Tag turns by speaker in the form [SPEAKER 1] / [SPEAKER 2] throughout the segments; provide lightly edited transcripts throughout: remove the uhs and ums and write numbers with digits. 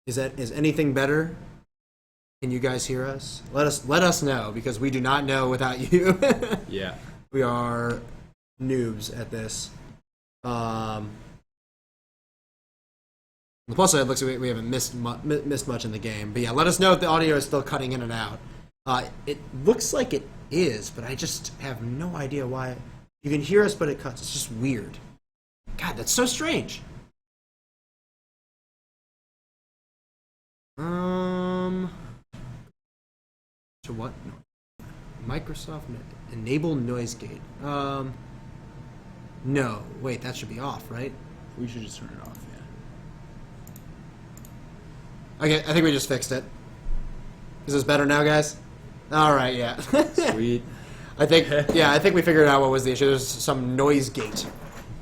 [SPEAKER 1] Is anything better? Can you guys hear us? Let us know, because we do not know without you.
[SPEAKER 2] Yeah.
[SPEAKER 1] We are noobs at this. On the plus side, it looks like we haven't missed much in the game. But yeah, let us know if the audio is still cutting in and out. It looks like it is, but I just have no idea why. You can hear us, but it cuts. It's just weird. God, that's so strange. To what? Microsoft enable noise gate. No, wait, that should be off, right?
[SPEAKER 2] We should just turn it off, yeah.
[SPEAKER 1] Okay, I think we just fixed it. Is this better now, guys? All right, yeah.
[SPEAKER 2] Sweet.
[SPEAKER 1] I think we figured out what was the issue. There's some noise gate.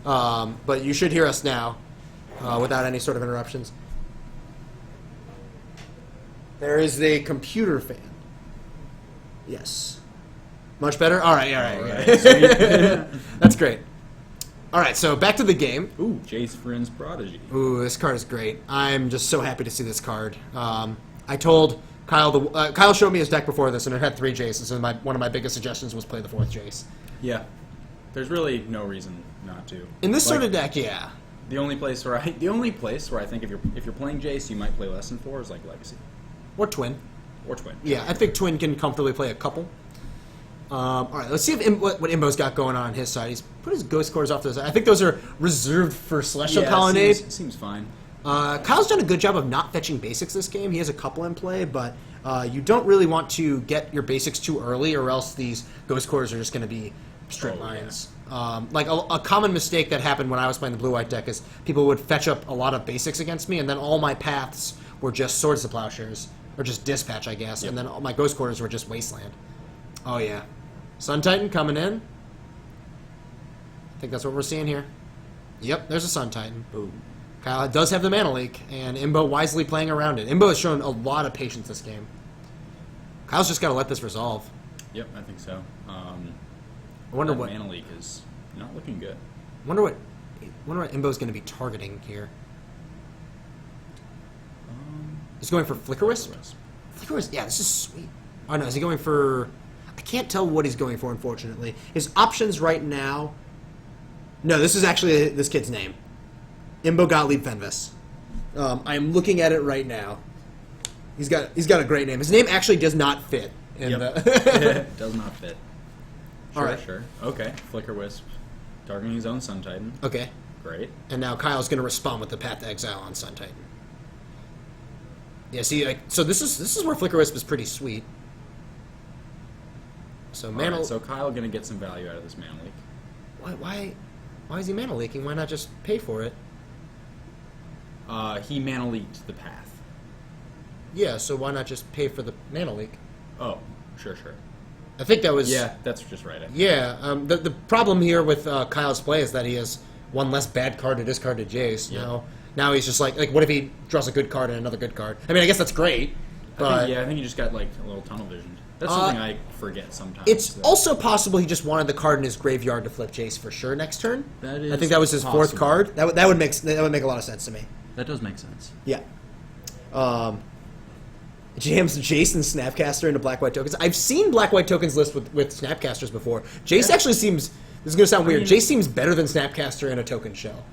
[SPEAKER 1] But you should hear us now without any sort of interruptions. There is the computer fan. Yes. Much better? All right. That's great. All right, so back to the game.
[SPEAKER 2] Ooh, Jace Friend's Prodigy.
[SPEAKER 1] Ooh, this card is great. I'm just so happy to see this card. I told Kyle, Kyle showed me his deck before this, and it had 3 Jaces, and one of my biggest suggestions was play the 4th Jace.
[SPEAKER 2] Yeah. There's really no reason not to.
[SPEAKER 1] In this sort of deck, yeah.
[SPEAKER 2] The only place where I think if you're playing Jace, you might play less than 4 is like Legacy.
[SPEAKER 1] Or Twin.
[SPEAKER 2] Or Twin.
[SPEAKER 1] Yeah, I think Twin can comfortably play a couple. All right, let's see if what Imbo's got going on his side. He's put his Ghost Cores off to the side. I think those are reserved for Celestial Colonnade.
[SPEAKER 2] Seems fine.
[SPEAKER 1] Kyle's done a good job of not fetching basics this game. He has a couple in play, but you don't really want to get your basics too early, or else these Ghost Cores are just going to be straight lines. Yeah. Like a common mistake that happened when I was playing the blue-white deck is people would fetch up a lot of basics against me, and then all my paths were just Swords to Plowshares, or just Dispatch, I guess, and then all my Ghost Cores were just Wasteland. Oh, yeah. Sun Titan coming in. I think that's what we're seeing here. Yep, there's a Sun Titan.
[SPEAKER 2] Boom.
[SPEAKER 1] Kyle does have the Mana Leak, and Imbo wisely playing around it. Imbo has shown a lot of patience this game. Kyle's just got to let this resolve.
[SPEAKER 2] Yep, I think so.
[SPEAKER 1] I wonder what
[SPEAKER 2] Mana Leak is not looking good.
[SPEAKER 1] Wonder what Imbo's going to be targeting here. He's going for Flicker Wisp? Flicker Wisp, yeah, this is sweet. Oh no, is he going for... I can't tell what he's going for, unfortunately. His options right now... No, this is actually this kid's name. Imbo Gottlieb Fenvis. I am looking at it right now. He's got a great name. His name actually does not fit.
[SPEAKER 2] It does not fit. Sure,
[SPEAKER 1] All right.
[SPEAKER 2] Sure. Okay. Flicker Wisp. Targeting his own Sun Titan.
[SPEAKER 1] Okay.
[SPEAKER 2] Great.
[SPEAKER 1] And now Kyle's going to respond with the Path to Exile on Sun Titan. Yeah, see, so this is where Flicker Wisp is pretty sweet. So Mana...
[SPEAKER 2] Right, so Kyle going to get some value out of this Mana Leak.
[SPEAKER 1] Why is he Mana Leaking? Why not just pay for it?
[SPEAKER 2] He Mana Leaked the path.
[SPEAKER 1] Yeah, so why not just pay for the Mana Leak?
[SPEAKER 2] Oh, sure.
[SPEAKER 1] I think that was...
[SPEAKER 2] Yeah, that's just right.
[SPEAKER 1] Yeah, the problem here with Kyle's play is that he has one less bad card to discard to Jace.
[SPEAKER 2] Yeah.
[SPEAKER 1] Now he's just like, what if he draws a good card and another good card? I mean, I guess that's great, but...
[SPEAKER 2] I think he just got, like, a little tunnel vision. That's something I forget sometimes.
[SPEAKER 1] It's also possible he just wanted the card in his graveyard to flip Jace for sure next turn.
[SPEAKER 2] That is
[SPEAKER 1] I think that was his
[SPEAKER 2] possible.
[SPEAKER 1] 4th card. That would make a lot of sense to me.
[SPEAKER 2] That does make sense.
[SPEAKER 1] Yeah. Jams Jason Snapcaster into Black-White Tokens. I've seen Black-White Tokens list with Snapcasters before. Jace actually seems... This is going to sound weird. Jace seems better than Snapcaster in a token shell.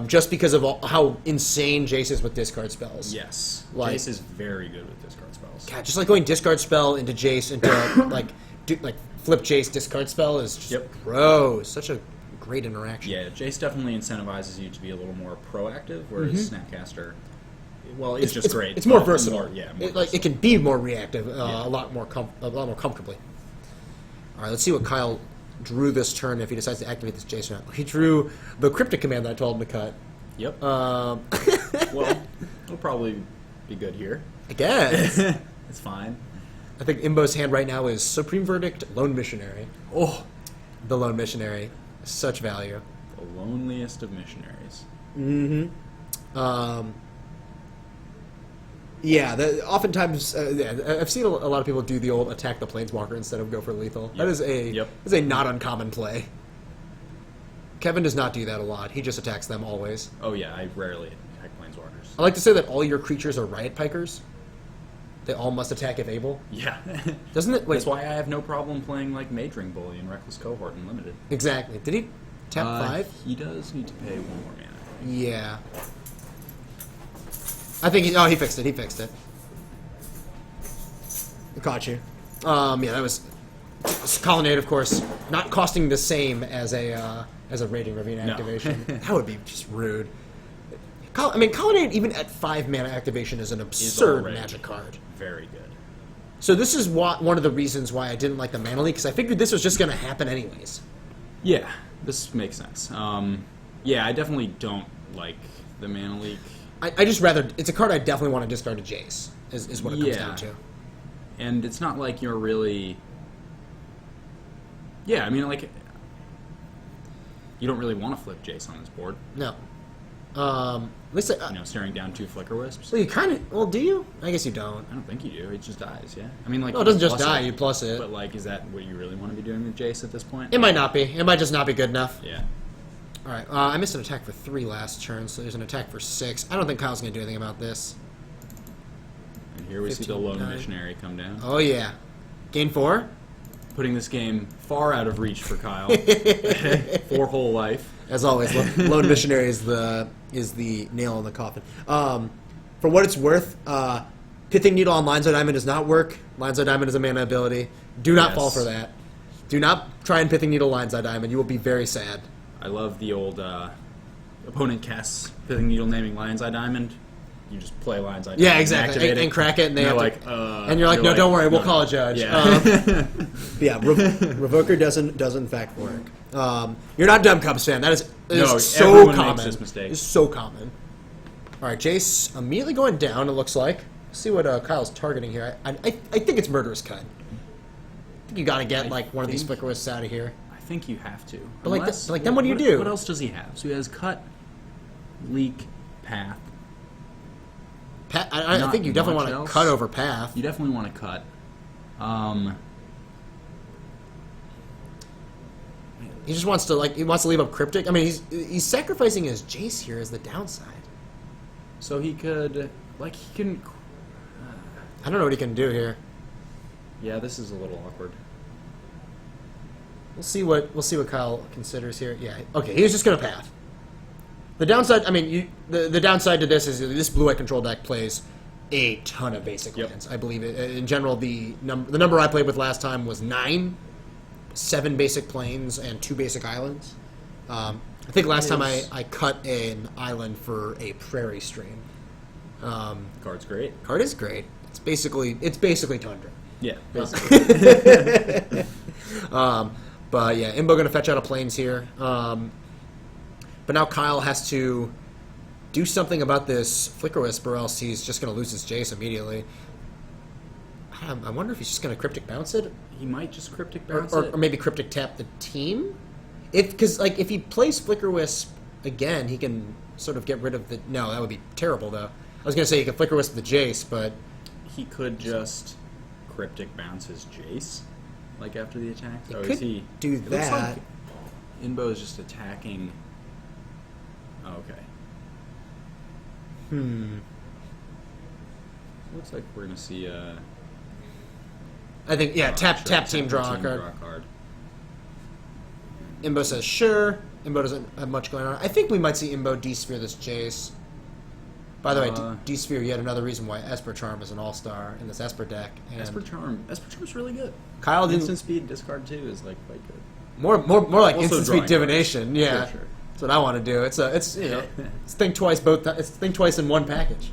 [SPEAKER 1] Just because of how insane Jace is with discard spells.
[SPEAKER 2] Yes.
[SPEAKER 1] Like,
[SPEAKER 2] Jace is very good with discard spells.
[SPEAKER 1] God, just like going discard spell into Jace into like flip Jace discard spell is just gross. Such a great interaction.
[SPEAKER 2] Yeah, Jace definitely incentivizes you to be a little more proactive, whereas Snapcaster, well, it's just great.
[SPEAKER 1] It's more versatile.
[SPEAKER 2] More
[SPEAKER 1] versatile. It can be more reactive, a lot more comfortably. All right, let's see what Kyle drew this turn if he decides to activate this Jace or not. He drew the Cryptic command that I told him to cut.
[SPEAKER 2] Yep. Well, it'll probably be good here.
[SPEAKER 1] I guess.
[SPEAKER 2] It's fine.
[SPEAKER 1] I think Imbo's hand right now is Supreme Verdict, Lone Missionary. Oh, the Lone Missionary. Such value.
[SPEAKER 2] The loneliest of missionaries.
[SPEAKER 1] Mm-hmm. Yeah, oftentimes, I've seen a lot of people do the old attack the Planeswalker instead of go for lethal. That is a not uncommon play. Kevin does not do that a lot. He just attacks them always.
[SPEAKER 2] Oh yeah, I rarely attack planeswalkers.
[SPEAKER 1] I like to say that all your creatures are riot pikers. They all must attack if able.
[SPEAKER 2] Yeah.
[SPEAKER 1] Doesn't it? Wait.
[SPEAKER 2] That's why I have no problem playing like Mage Ring Bully and Reckless Cohort and Limited.
[SPEAKER 1] Exactly. Did he tap 5?
[SPEAKER 2] He does need to pay 1 more mana.
[SPEAKER 1] Yeah. I think he fixed it. He fixed it. Caught you. Yeah, that was Colonnade, of course, not costing the same as a Raging Ravine activation. That would be just rude. I mean, Colonnade, even at 5 mana activation, is an absurd Magic card.
[SPEAKER 2] Very good.
[SPEAKER 1] So this is one of the reasons why I didn't like the Mana Leak, because I figured this was just going to happen anyways.
[SPEAKER 2] Yeah, this makes sense. Yeah, I definitely don't like the Mana Leak.
[SPEAKER 1] I just rather... It's a card I definitely want to discard to Jace, is what it comes down to.
[SPEAKER 2] And it's not like you're really... Yeah, I mean, like... You don't really want to flip Jace on this board.
[SPEAKER 1] No. At least
[SPEAKER 2] staring down 2 Flicker Wisps.
[SPEAKER 1] Well, you kind of... Well, do you? I guess you don't.
[SPEAKER 2] I don't think you do. It just dies, yeah? I mean, like...
[SPEAKER 1] No, it doesn't just die. You plus it.
[SPEAKER 2] But, like, is that what you really want to be doing with Jace at this point?
[SPEAKER 1] It might not be. It might just not be good enough.
[SPEAKER 2] Yeah.
[SPEAKER 1] All right. I missed an attack for 3 last turn, so there's an attack for 6. I don't think Kyle's going to do anything about this.
[SPEAKER 2] And here we see the Lone Missionary come down.
[SPEAKER 1] Oh, yeah. Gain 4?
[SPEAKER 2] Putting this game far out of reach for Kyle. For whole life.
[SPEAKER 1] As always, Lone Missionary is the nail in the coffin. For what it's worth, Pithing Needle on Lion's Eye Diamond does not work. Lion's Eye Diamond is a mana ability. Do not fall for that. Do not try and Pithing Needle Lion's Eye Diamond. You will be very sad.
[SPEAKER 2] I love the old opponent casts Pithing Needle naming Lion's Eye Diamond. You just play Lion's Eye Diamond.
[SPEAKER 1] Yeah, exactly. And crack it, and they have
[SPEAKER 2] like,
[SPEAKER 1] and you're like, no, don't worry, we'll call a judge.
[SPEAKER 2] Yeah,
[SPEAKER 1] yeah, Revoker doesn't in fact work. You're not a Dumb Cubs fan. That is so common.
[SPEAKER 2] Makes this mistake.
[SPEAKER 1] It's so common. All right, Jace immediately going down. It looks like. Let's see what Kyle's targeting here. I think it's Murderous Cut. I think you got to get one of these Flicker Wisps out of here.
[SPEAKER 2] I think you have to.
[SPEAKER 1] But then what do you do?
[SPEAKER 2] What else does he have? So he has Cut, Leak, Path.
[SPEAKER 1] I think you definitely want to cut over Path.
[SPEAKER 2] You definitely want to cut.
[SPEAKER 1] He just wants to leave up Cryptic. I mean, he's sacrificing his Jace here as the downside.
[SPEAKER 2] So he could he can.
[SPEAKER 1] I don't know what he can do here.
[SPEAKER 2] Yeah, this is a little awkward.
[SPEAKER 1] We'll see what Kyle considers here. Yeah, okay, he was just gonna Path. The downside, I mean, the downside to this is this blue-white control deck plays a ton of basic lands. I believe in general the number I played with last time was 9, 7 basic plains and 2 basic islands. I think last time I cut an island for a prairie stream.
[SPEAKER 2] Card's great.
[SPEAKER 1] Card is great. It's basically Tundra.
[SPEAKER 2] Yeah, basically.
[SPEAKER 1] But yeah, Imbo gonna fetch out of plains here. But now Kyle has to do something about this Flicker Wisp, or else he's just going to lose his Jace immediately. I wonder if he's just going to Cryptic Bounce it.
[SPEAKER 2] He might just Cryptic Bounce
[SPEAKER 1] it. Or maybe Cryptic Tap the team. Because if he plays Flicker Wisp again, he can sort of get rid of the... No, that would be terrible, though. I was going to say he could Flicker Wisp the Jace, but...
[SPEAKER 2] He could just Cryptic Bounce his Jace, after the attack.
[SPEAKER 1] He could do that.
[SPEAKER 2] Looks like Imbo is just attacking... Oh, okay. Looks like we're gonna see.
[SPEAKER 1] I think tap team draw a card. Imbo says sure. Imbo doesn't have much going on. I think we might see Imbo D-Sphere this Jace. By the way, D-Sphere yet another reason why Esper Charm is an all-star in this Esper deck. And
[SPEAKER 2] Esper Charm's really good.
[SPEAKER 1] Kyle didn't...
[SPEAKER 2] Instant Speed discard 2 is quite good.
[SPEAKER 1] More like
[SPEAKER 2] also
[SPEAKER 1] Instant Speed Divination. Yeah.
[SPEAKER 2] Sure.
[SPEAKER 1] That's what I want to do. It's think twice it's think twice in one package.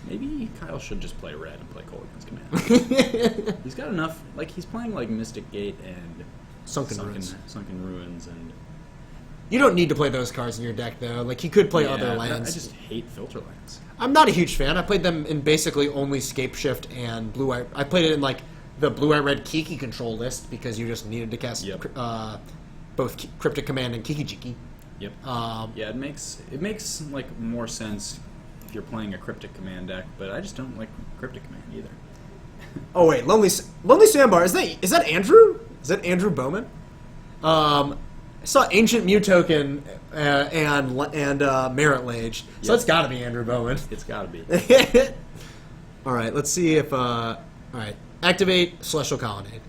[SPEAKER 2] Maybe Kyle should just play red and play Kolaghan's Command. He's got enough. He's playing Mystic Gate and
[SPEAKER 1] Sunken Ruins.
[SPEAKER 2] Sunken Ruins, and
[SPEAKER 1] you don't need to play those cards in your deck though. He could play other lands.
[SPEAKER 2] I just hate filter lands.
[SPEAKER 1] I'm not a huge fan. I played them in basically only Scapeshift and Blue Eye. I played it in the Blue Eye Red Kiki control list because you just needed to cast both Cryptic Command and Kiki Jiki.
[SPEAKER 2] Yep. It makes more sense if you're playing a Cryptic Command deck, but I just don't like Cryptic Command either.
[SPEAKER 1] Oh wait, Lonely Sandbar, is that Andrew? Is that Andrew Bowman? I saw Ancient Mew Token and Merit Lage, so
[SPEAKER 2] Yep.
[SPEAKER 1] it's got to be Andrew Bowman.
[SPEAKER 2] It's got to be.
[SPEAKER 1] All right, let's see if. All right, activate Celestial Colonnade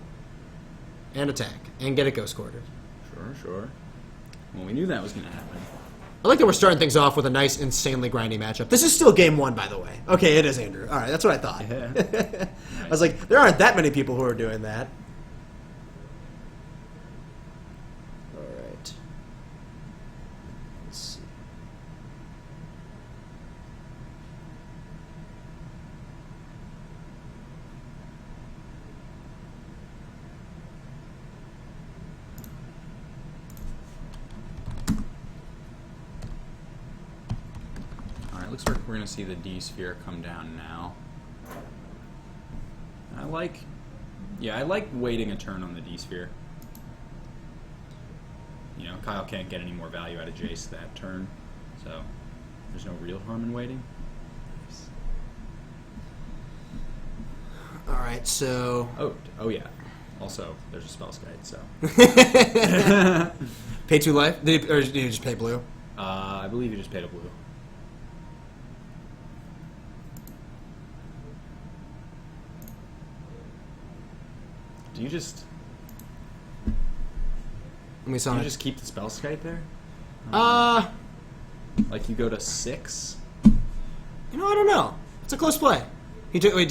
[SPEAKER 1] and attack and get it Ghost Quartered.
[SPEAKER 2] Sure. Well, we knew that was going to happen.
[SPEAKER 1] I like that we're starting things off with a nice, insanely grindy matchup. This is still game 1, by the way. Okay, it is Andrew. All right, that's what I thought.
[SPEAKER 2] Yeah.
[SPEAKER 1] I was like, there aren't that many people who are doing that. All right. Let's see.
[SPEAKER 2] Alright, looks like we're going to see the D sphere come down now. I like waiting a turn on the D sphere. You know, Kyle can't get any more value out of Jace that turn, so there's no real harm in waiting.
[SPEAKER 1] All right, so.
[SPEAKER 2] Oh yeah. Also, there's a spell guide, so.
[SPEAKER 1] Pay 2 life? Or did you just pay blue?
[SPEAKER 2] I believe you just paid a blue. Do you just
[SPEAKER 1] Let me saw it.
[SPEAKER 2] just keep the spell Skype there? Like you go to 6?
[SPEAKER 1] You know, I don't know. It's a close play. He took 3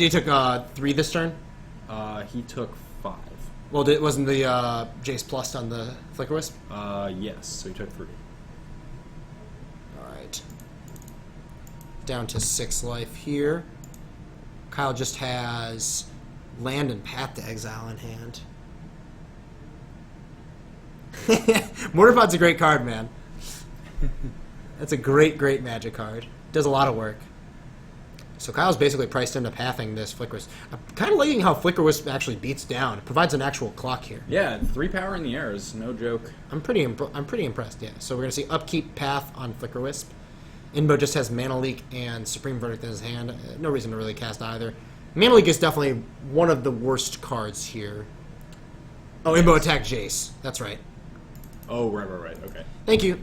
[SPEAKER 1] this turn.
[SPEAKER 2] He took 5.
[SPEAKER 1] Well, wasn't the Jace plus on the Flicker Wisp?
[SPEAKER 2] Yes, so he took 3.
[SPEAKER 1] All right. Down to 6 life here. Kyle just has land and Path to Exile in hand. Mortarpod's a great card, man. That's a great Magic card. Does a lot of work. So Kyle's basically priced into pathing this Flicker Wisp. I'm kind of liking how Flicker Wisp actually beats down. It provides an actual clock here.
[SPEAKER 2] Yeah, 3 power in the air is no joke.
[SPEAKER 1] I'm pretty impressed. Yeah. So we're gonna see upkeep Path on Flicker Wisp. Inbo just has Mana Leak and Supreme Verdict in his hand. No reason to really cast either. Mana Leak is definitely one of the worst cards here. Oh, Inbo attacked Jace. That's right.
[SPEAKER 2] Oh, right. Okay.
[SPEAKER 1] Thank you.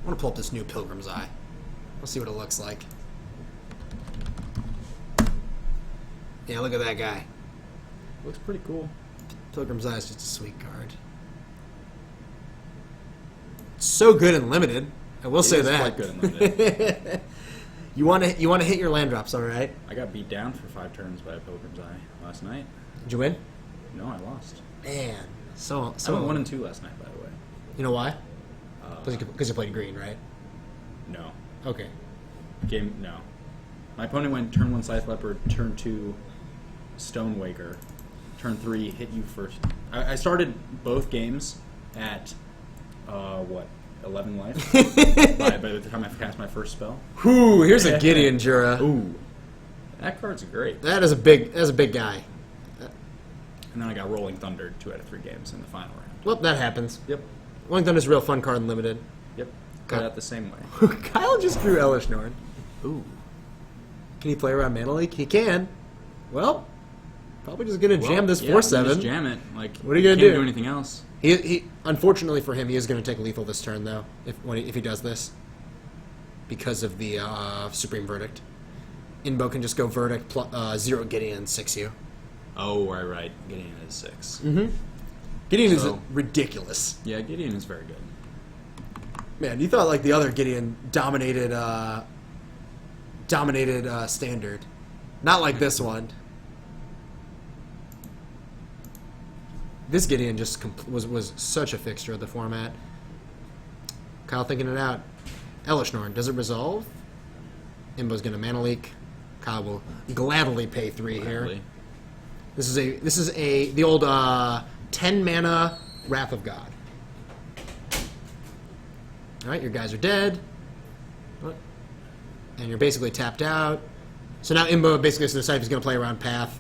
[SPEAKER 1] I want to pull up this new Pilgrim's Eye. Let's see what it looks like. Yeah, look at that guy.
[SPEAKER 2] Looks pretty cool.
[SPEAKER 1] Pilgrim's Eye is just a sweet card. It's so good and limited. I will say
[SPEAKER 2] It is
[SPEAKER 1] that.
[SPEAKER 2] quite good and limited.
[SPEAKER 1] You want to hit your land drops, all right?
[SPEAKER 2] I got beat down for 5 turns by a Pilgrim's Eye last night.
[SPEAKER 1] Did you win?
[SPEAKER 2] No, I lost.
[SPEAKER 1] Man, so
[SPEAKER 2] I went 1 and 2 last night, by the way.
[SPEAKER 1] You know why? Because you played green, right?
[SPEAKER 2] No.
[SPEAKER 1] Okay.
[SPEAKER 2] No. My opponent went turn 1 Scythe Leopard, turn 2 Stonewaker, turn 3 hit you first. I started both games at 11 life by the time I cast my first spell.
[SPEAKER 1] Whew, here's a Gideon Jura.
[SPEAKER 2] Ooh, that card's great.
[SPEAKER 1] That is a big guy.
[SPEAKER 2] And then I got Rolling Thunder 2 out of 3 games in the final round.
[SPEAKER 1] Well, that happens.
[SPEAKER 2] Yep.
[SPEAKER 1] Rolling Thunder's a real fun card and limited.
[SPEAKER 2] Yep. Got out the same way.
[SPEAKER 1] Kyle just drew Elish Norn.
[SPEAKER 2] Ooh.
[SPEAKER 1] Can he play around Mana Leak? He can. Well, probably just gonna jam this
[SPEAKER 2] yeah,
[SPEAKER 1] 4/7.
[SPEAKER 2] Just jam it. Like,
[SPEAKER 1] What are you gonna
[SPEAKER 2] can't
[SPEAKER 1] do?
[SPEAKER 2] do anything else.
[SPEAKER 1] He unfortunately for him, he is going to take lethal this turn though. If he does this, because of the Supreme Verdict, Inbo can just go Verdict 0 Gideon 6 you.
[SPEAKER 2] Oh, right. Gideon is 6.
[SPEAKER 1] Mm-hmm. Gideon is
[SPEAKER 2] So-
[SPEAKER 1] ridiculous.
[SPEAKER 2] Yeah, Gideon is very good.
[SPEAKER 1] Man, you thought like the other Gideon dominated Standard, not like this one. This Gideon just was such a fixture of the format. Kyle thinking it out. Elish Norn, does it resolve? Imbo's gonna Mana Leak. Kyle will gladly pay 3 here.
[SPEAKER 2] Gladly.
[SPEAKER 1] This is the old 10 mana Wrath of God. All right, your guys are dead, and you're basically tapped out. So now Imbo basically has to decide if he's going to play around Path.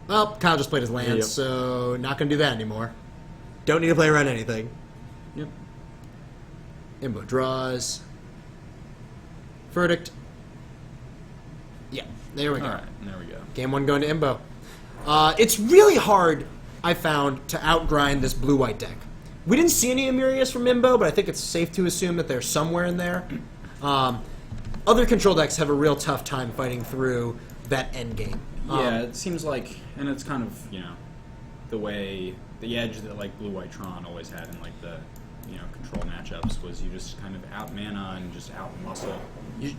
[SPEAKER 1] Well, Kyle just played his land,
[SPEAKER 2] Yep.
[SPEAKER 1] so not going to do that anymore. Don't need to play around anything.
[SPEAKER 2] Yep.
[SPEAKER 1] Imbo draws. Verdict. Yeah, there we go.
[SPEAKER 2] All right, there we go.
[SPEAKER 1] Game 1 going to Imbo. It's really hard, I found, to outgrind this blue-white deck. We didn't see any Amirias from Imbo, but I think it's safe to assume that they're somewhere in there. Other control decks have a real tough time fighting through that endgame.
[SPEAKER 2] Yeah, it seems like, and it's kind of, the edge that like blue-white Tron always had in like the control matchups was you just kind of out mana and just out muscle.
[SPEAKER 1] You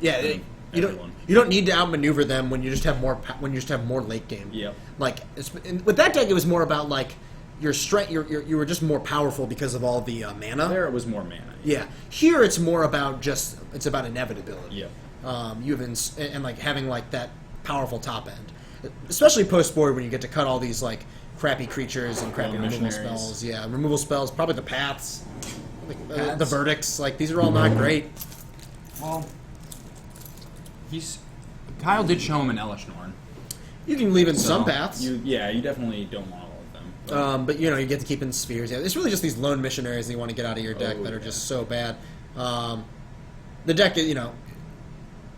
[SPEAKER 1] don't need to outmaneuver them when you just have more late game.
[SPEAKER 2] Yep.
[SPEAKER 1] Like with that deck, it was more about like your strength. You were just more powerful because of all the mana.
[SPEAKER 2] There it was more mana.
[SPEAKER 1] Yeah. Here it's more about it's about inevitability.
[SPEAKER 2] Yep.
[SPEAKER 1] And like having like that powerful top end, especially post board when you get to cut all these like crappy creatures and crappy removal spells. Yeah, removal spells, probably the paths, the verdicts. Like these are all not great.
[SPEAKER 2] Well, Kyle did show him an Elishnorn.
[SPEAKER 1] You can leave in some paths.
[SPEAKER 2] You definitely don't want all of them.
[SPEAKER 1] But you get to keep in spheres. Yeah, it's really just these lone missionaries that you want to get out of your deck that are just so bad. The deck,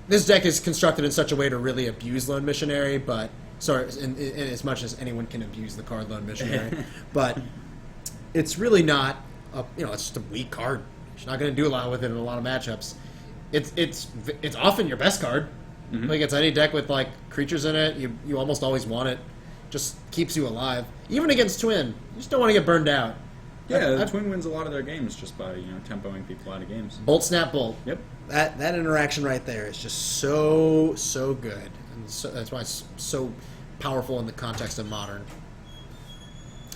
[SPEAKER 1] this deck is constructed in such a way to really abuse lone missionary, but in as much as anyone can abuse the card lone missionary, but it's really not. It's just a weak card. You're not going to do a lot with it in a lot of matchups. It's often your best card. Mm-hmm. Like it's any deck with like creatures in it, you almost always want it. Just keeps you alive. Even against Twin, you just don't want to get burned out.
[SPEAKER 2] Yeah, Twin wins a lot of their games just by tempoing people out of games.
[SPEAKER 1] Bolt, snap, bolt.
[SPEAKER 2] Yep.
[SPEAKER 1] That interaction right there is just so good, and that's why it's so powerful in the context of Modern.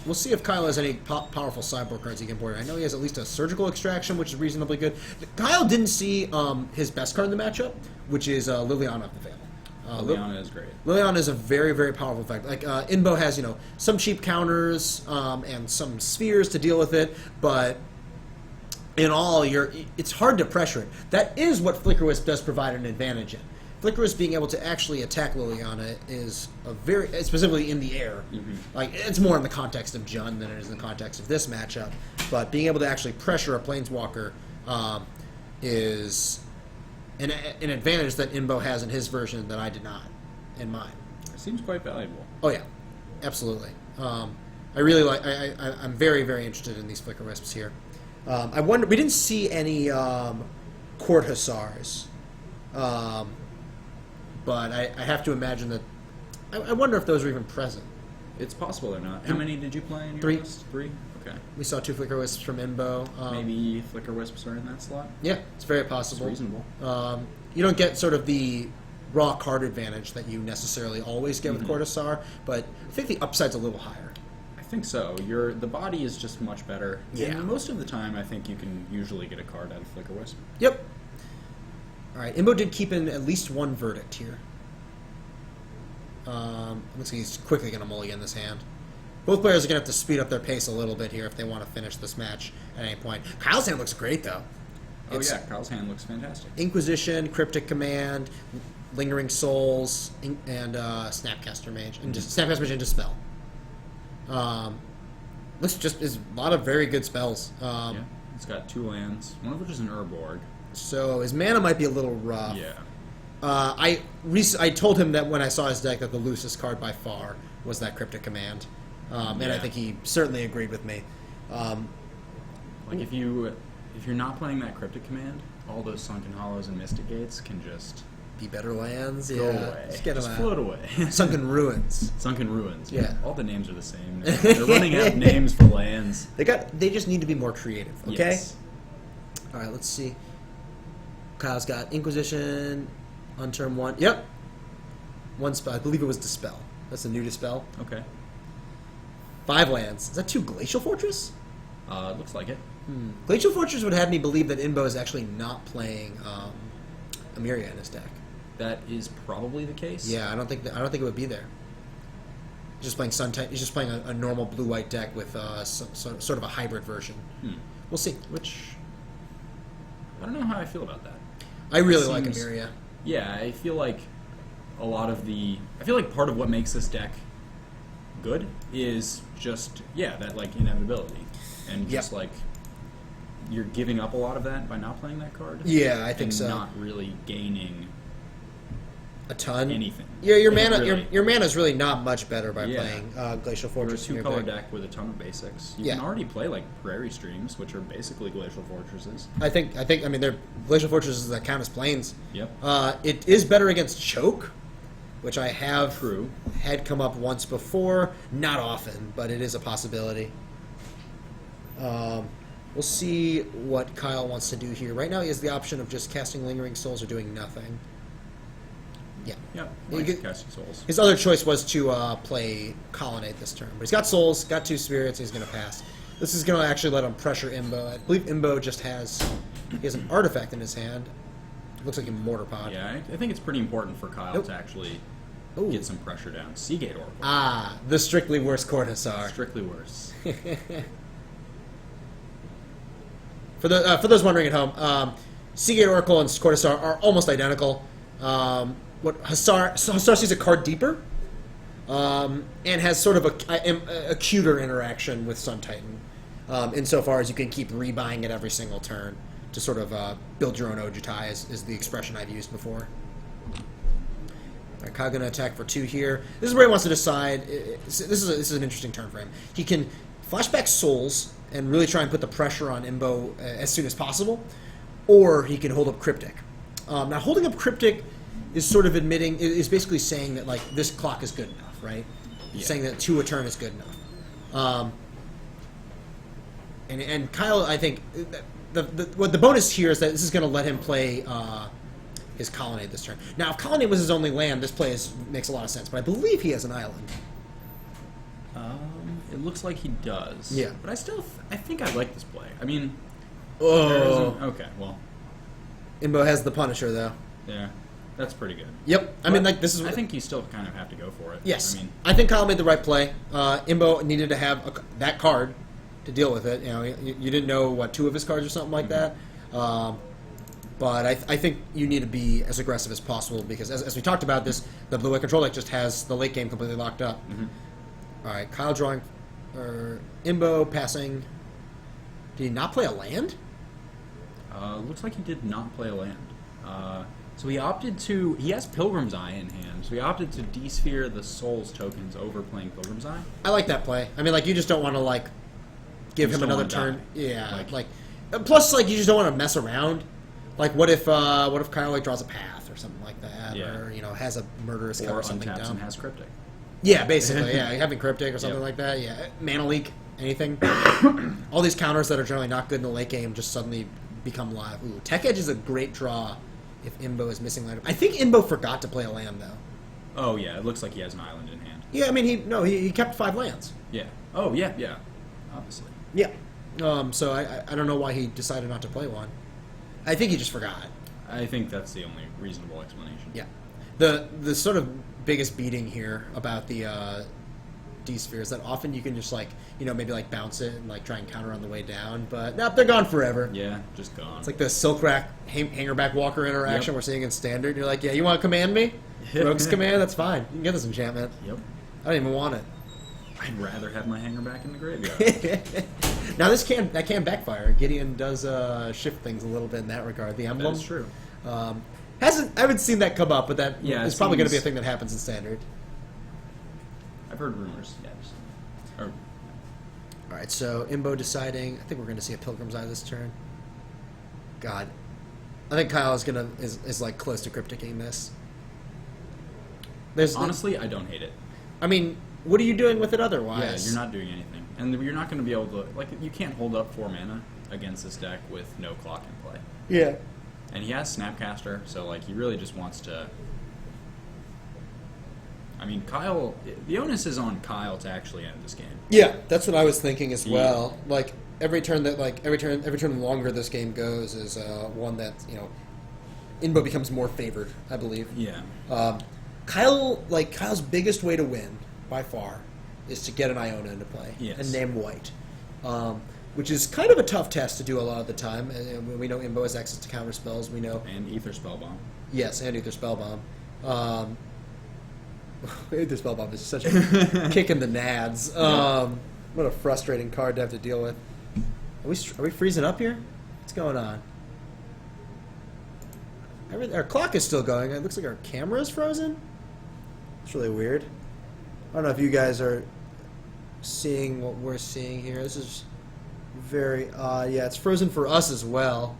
[SPEAKER 1] We'll see if Kyle has any powerful sideboard cards he can board. I know he has at least a Surgical Extraction, which is reasonably good. Kyle didn't see his best card in the matchup, which is Liliana of the Veil.
[SPEAKER 2] Liliana is great.
[SPEAKER 1] Liliana is a very, very powerful effect. Like Inbo has, some cheap counters and some spheres to deal with it, but in all, it's hard to pressure it. That is what Flicker Wisp does provide an advantage in. Flicker Wisp being able to actually attack Liliana is specifically in the air. Mm-hmm. Like it's more in the context of Jund than it is in the context of this matchup. But being able to actually pressure a Planeswalker is an advantage that Inbo has in his version that I did not in mine.
[SPEAKER 2] It seems quite valuable.
[SPEAKER 1] Oh yeah, absolutely. I really like. I'm very, very interested in these Flicker Wisps here. I wonder. We didn't see any Court Hussars, but I have to imagine that. I wonder if those are even present.
[SPEAKER 2] It's possible they're not. How many did you play in your
[SPEAKER 1] 3.
[SPEAKER 2] list? 3? Okay.
[SPEAKER 1] We saw 2 Flicker Wisps from Inbo.
[SPEAKER 2] Maybe Flicker Wisps are in that slot?
[SPEAKER 1] Yeah, it's very possible.
[SPEAKER 2] It's reasonable.
[SPEAKER 1] You don't get sort of the raw card advantage that you necessarily always get with Cortazar, but I think the upside's a little higher.
[SPEAKER 2] I think so. The body is just much better.
[SPEAKER 1] Yeah.
[SPEAKER 2] And most of the time, I think you can usually get a card out of Flicker Wisp.
[SPEAKER 1] Yep. All right, Inbo did keep in at least one verdict here. Looks like he's quickly going to mulligan this hand. Both players are going to have to speed up their pace a little bit here if they want to finish this match at any point. Kyle's hand looks great, though.
[SPEAKER 2] Kyle's hand looks fantastic.
[SPEAKER 1] Inquisition, Cryptic Command, Lingering Souls, and Snapcaster Mage. And just Snapcaster Mage and Dispel. Looks just is a lot of very good spells.
[SPEAKER 2] It's got 2 lands, one of which is an Urborg.
[SPEAKER 1] So his mana might be a little rough.
[SPEAKER 2] Yeah.
[SPEAKER 1] I told him that when I saw his deck that the loosest card by far was that Cryptic Command. And I think he certainly agreed with me.
[SPEAKER 2] Like if you're not playing that Cryptic Command, all those Sunken Hollows and Mystic Gates can just
[SPEAKER 1] be better lands.
[SPEAKER 2] Go away.
[SPEAKER 1] Just get them
[SPEAKER 2] just
[SPEAKER 1] out.
[SPEAKER 2] Float away.
[SPEAKER 1] Sunken Ruins.
[SPEAKER 2] Sunken Ruins.
[SPEAKER 1] Yeah.
[SPEAKER 2] All the names are the same. They're running out of names for lands.
[SPEAKER 1] They just need to be more creative. Okay.
[SPEAKER 2] Yes.
[SPEAKER 1] All right. Let's see. Kyle's got Inquisition on turn 1. Yep. 1 spell. I believe it was Dispel. That's a new Dispel.
[SPEAKER 2] Okay.
[SPEAKER 1] 5 lands. Is that 2 Glacial Fortress?
[SPEAKER 2] Looks like it.
[SPEAKER 1] Glacial Fortress would have me believe that Inbo is actually not playing Amiria in his deck.
[SPEAKER 2] That is probably the case.
[SPEAKER 1] Yeah, I don't think it would be there. He's just playing Sun type. He's just playing a normal blue-white deck with sort of a hybrid version. We'll see.
[SPEAKER 2] Which I don't know how I feel about that.
[SPEAKER 1] I really like Amiria.
[SPEAKER 2] Yeah, I feel like part of what makes this deck good is just that like inevitability and just like you're giving up a lot of that by not playing that card.
[SPEAKER 1] Yeah, I think so.
[SPEAKER 2] Not really gaining
[SPEAKER 1] a ton.
[SPEAKER 2] anything.
[SPEAKER 1] Your mana
[SPEAKER 2] Really.
[SPEAKER 1] your mana is really not much better by
[SPEAKER 2] Yeah.
[SPEAKER 1] playing Glacial
[SPEAKER 2] For a
[SPEAKER 1] Fortress. in your
[SPEAKER 2] 2-color
[SPEAKER 1] pick.
[SPEAKER 2] deck with a ton of basics, you
[SPEAKER 1] Yeah.
[SPEAKER 2] can already play like Prairie Streams, which are basically Glacial Fortresses.
[SPEAKER 1] I think I mean they're Glacial Fortresses that count as planes.
[SPEAKER 2] Yep.
[SPEAKER 1] It is better against Choke, which I have
[SPEAKER 2] True.
[SPEAKER 1] had come up once before. Not often, but it is a possibility. We'll see what Kyle wants to do here. Right now, he has the option of just casting Lingering Souls or doing nothing. Yeah.
[SPEAKER 2] Yep.
[SPEAKER 1] You
[SPEAKER 2] Like
[SPEAKER 1] get-
[SPEAKER 2] Casting Souls.
[SPEAKER 1] His other choice was to play Colonnade this turn. But he's got Souls, got 2 Spirits, he's going to pass. This is going to actually let him pressure Imbo. I believe Imbo just has... He has an artifact in his hand. It looks like a Mortar Pod.
[SPEAKER 2] Yeah, I think it's pretty important for Kyle
[SPEAKER 1] Nope.
[SPEAKER 2] to actually
[SPEAKER 1] Ooh.
[SPEAKER 2] get some pressure down. Seagate Oracle.
[SPEAKER 1] Ah, the strictly worse Cortazar.
[SPEAKER 2] Strictly worse.
[SPEAKER 1] For those wondering at home, Seagate Oracle and Cortazar are almost identical. What Hussar sees a card deeper, and has sort of a cuter interaction with Sun Titan, insofar as you can keep rebuying it every single turn to sort of build your own Ojutai is the expression I've used before. Kyle going to attack for 2 here. This is where he wants to decide. This is an interesting turn for him. He can flashback Souls and really try and put the pressure on Imbo as soon as possible, or he can hold up Cryptic. Now, holding up Cryptic is sort of is basically saying that like this clock is good enough, right?
[SPEAKER 2] Yeah.
[SPEAKER 1] Saying that 2 a turn is good enough. And Kyle, I think what the bonus here is that this is going to let him play his Colonnade this turn. Now, if Colonnade was his only land, this play makes a lot of sense. But I believe he has an island.
[SPEAKER 2] It looks like he does.
[SPEAKER 1] Yeah.
[SPEAKER 2] But I think I like this play. I mean,
[SPEAKER 1] Oh,
[SPEAKER 2] okay, well,
[SPEAKER 1] Imbo has the Punisher though.
[SPEAKER 2] yeah, that's pretty good.
[SPEAKER 1] Yep. I mean, like this is.
[SPEAKER 2] I think you still kind of have to go for it.
[SPEAKER 1] Yes.
[SPEAKER 2] I mean,
[SPEAKER 1] think Kyle made the right play. Imbo needed to have that card to deal with it. You know, you didn't know what 2 of his cards or something like that. But I think you need to be as aggressive as possible because, as we talked about, the blue-white control deck just has the late game completely locked up. All right, Kyle drawing, Imbo passing. Did he not play a land?
[SPEAKER 2] looks like he did not play a land. So he opted to... He has Pilgrim's Eye in hand, so he opted to de-sphere the Souls tokens over playing Pilgrim's Eye.
[SPEAKER 1] I like that play. I mean, like, you just don't want to, like, give
[SPEAKER 2] You
[SPEAKER 1] him
[SPEAKER 2] just don't
[SPEAKER 1] another
[SPEAKER 2] wanna
[SPEAKER 1] turn.
[SPEAKER 2] die.
[SPEAKER 1] Yeah, like plus, like, you just don't want to mess around. Like, what if Kyle, like, draws a path or something like that?
[SPEAKER 2] Yeah.
[SPEAKER 1] Or, you know, has a murderous cut
[SPEAKER 2] Or
[SPEAKER 1] or something
[SPEAKER 2] untaps
[SPEAKER 1] down.
[SPEAKER 2] and has Cryptic.
[SPEAKER 1] Yeah, basically, yeah. Having Cryptic or something
[SPEAKER 2] Yep.
[SPEAKER 1] like that, yeah. Mana Leak, anything. All these counters that are generally not good in the late game just suddenly become live. Ooh, Tech Edge is a great draw if Imbo is missing land. I think Imbo forgot to play a land, though.
[SPEAKER 2] Oh, yeah, it looks like he has an island in hand.
[SPEAKER 1] Yeah, I mean, he kept 5 lands.
[SPEAKER 2] Yeah. Oh, yeah, yeah. Obviously.
[SPEAKER 1] Yeah. So I don't know why he decided not to play one. I think he just forgot.
[SPEAKER 2] I think that's the only reasonable explanation.
[SPEAKER 1] Yeah. The sort of biggest beating here about the D-Sphere is that often you can just, like, you know, maybe, like, bounce it and, like, try and counter on the way down, but nope, they're gone forever.
[SPEAKER 2] Yeah, just gone.
[SPEAKER 1] It's like the Silk Rack Hangerback Walker interaction
[SPEAKER 2] Yep.
[SPEAKER 1] we're seeing in Standard. You're like, yeah, you want to command me? Rogue's command? That's fine. You can get this enchantment.
[SPEAKER 2] Yep.
[SPEAKER 1] I don't even want it.
[SPEAKER 2] I'd rather have my hanger back in the graveyard.
[SPEAKER 1] Now that can backfire. Gideon does shift things a little bit in that regard. The emblem.
[SPEAKER 2] That's true.
[SPEAKER 1] I haven't seen that come up, but that
[SPEAKER 2] Yeah,
[SPEAKER 1] is
[SPEAKER 2] it
[SPEAKER 1] probably going to be a
[SPEAKER 2] seems-
[SPEAKER 1] thing that happens in Standard.
[SPEAKER 2] I've heard rumors. Yeah. Or,
[SPEAKER 1] All right, so Imbo deciding. I think we're going to see a Pilgrim's Eye this turn. God, I think Kyle is like close to crypticing this.
[SPEAKER 2] honestly, I don't hate it.
[SPEAKER 1] I mean, what are you doing with it
[SPEAKER 2] Yeah,
[SPEAKER 1] otherwise?
[SPEAKER 2] you're not doing anything. And you're not going to be able to... Like, you can't hold up 4 mana against this deck with no clock in play.
[SPEAKER 1] Yeah.
[SPEAKER 2] And he has Snapcaster, so, like, he really just wants to... I mean, Kyle... The onus is on Kyle to actually end this game.
[SPEAKER 1] Yeah, that's what I was thinking as
[SPEAKER 2] Yeah.
[SPEAKER 1] well. Like every turn longer this game goes is one that Imbo becomes more favored. I believe.
[SPEAKER 2] Yeah.
[SPEAKER 1] Kyle's biggest way to win by far is to get an Iona into play
[SPEAKER 2] Yes.
[SPEAKER 1] and name white, which is kind of a tough test to do a lot of the time. And we know Imbo has access to counter spells. We know
[SPEAKER 2] And Ether Spellbomb.
[SPEAKER 1] yes, and Aether Spellbomb. Aether Spellbomb is such a kick in the nads. What a frustrating card to have to deal with. Are we freezing up here? What's going on? Our clock is still going. It looks like our camera is frozen. It's really weird. I don't know if you guys are seeing what we're seeing here. This is very odd. Yeah, it's frozen for us as well.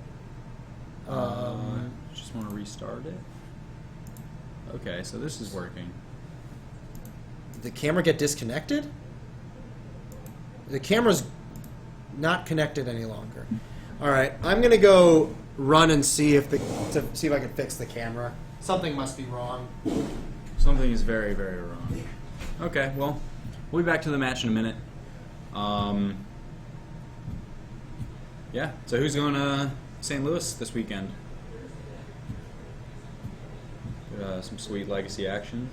[SPEAKER 2] Just want to restart it. Okay, so this is working.
[SPEAKER 1] Did the camera get disconnected? The camera's not connected any longer. All right, I'm gonna go run and see if I can fix the camera. Something must be wrong.
[SPEAKER 2] Something is very, very wrong. Okay, well, we'll be back to the match in a minute. Yeah, so who's going to St. Louis this weekend? Some sweet legacy action.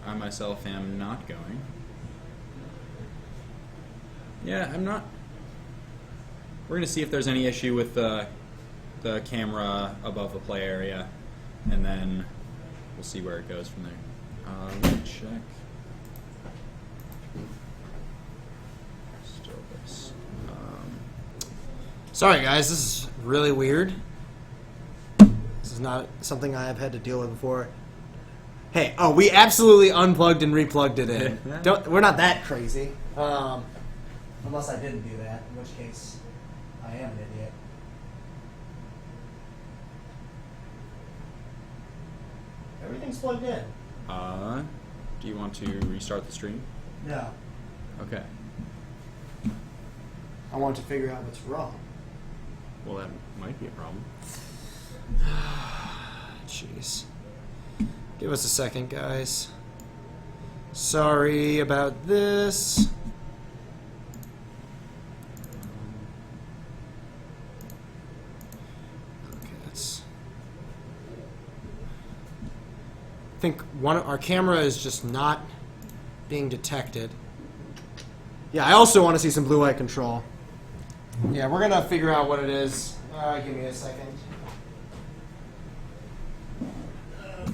[SPEAKER 2] I myself am not going. Yeah, I'm not. We're going to see if there's any issue with the camera above the play area, and then we'll see where it goes from there. Let me check. Still this.
[SPEAKER 1] Sorry, guys. This is really weird. This is not something I have had to deal with before. Hey, we absolutely unplugged and replugged it in. We're not that crazy. Unless I didn't do that, in which case I am an idiot. Everything's plugged in.
[SPEAKER 2] Do you want to restart the stream?
[SPEAKER 1] No.
[SPEAKER 2] Okay.
[SPEAKER 1] I want to figure out what's wrong.
[SPEAKER 2] Well, that might be a problem.
[SPEAKER 1] Jeez. Give us a second, guys. Sorry about this. Okay, that's... I think our camera is just not being detected. Yeah, I also want to see some blue-eye control. Yeah, we're going to figure out what it is. Give me a second. Okay.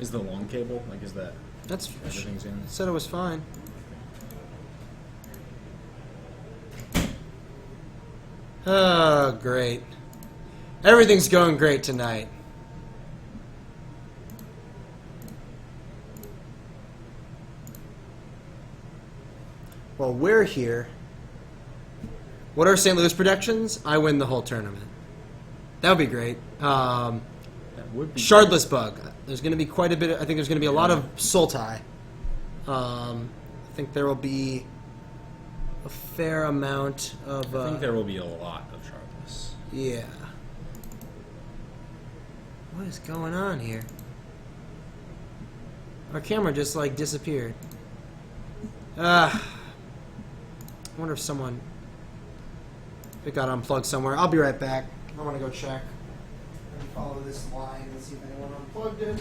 [SPEAKER 2] Is the long cable, is that
[SPEAKER 1] That's
[SPEAKER 2] everything's in?
[SPEAKER 1] said it was fine. Oh, great. Everything's going great tonight. Well, we're here. What are St. Louis predictions? I win the whole tournament. That would be great.
[SPEAKER 2] That would be
[SPEAKER 1] Shardless bug. There's going to be quite a bit. I think there's going to be a lot of Sultai. I think there will be a fair amount of.
[SPEAKER 2] I think there will be a lot of Shardless.
[SPEAKER 1] Yeah. What is going on here? Our camera just disappeared. I wonder if it got unplugged somewhere. I'll be right back. I want to go check. Let me follow this line and see if anyone unplugged it.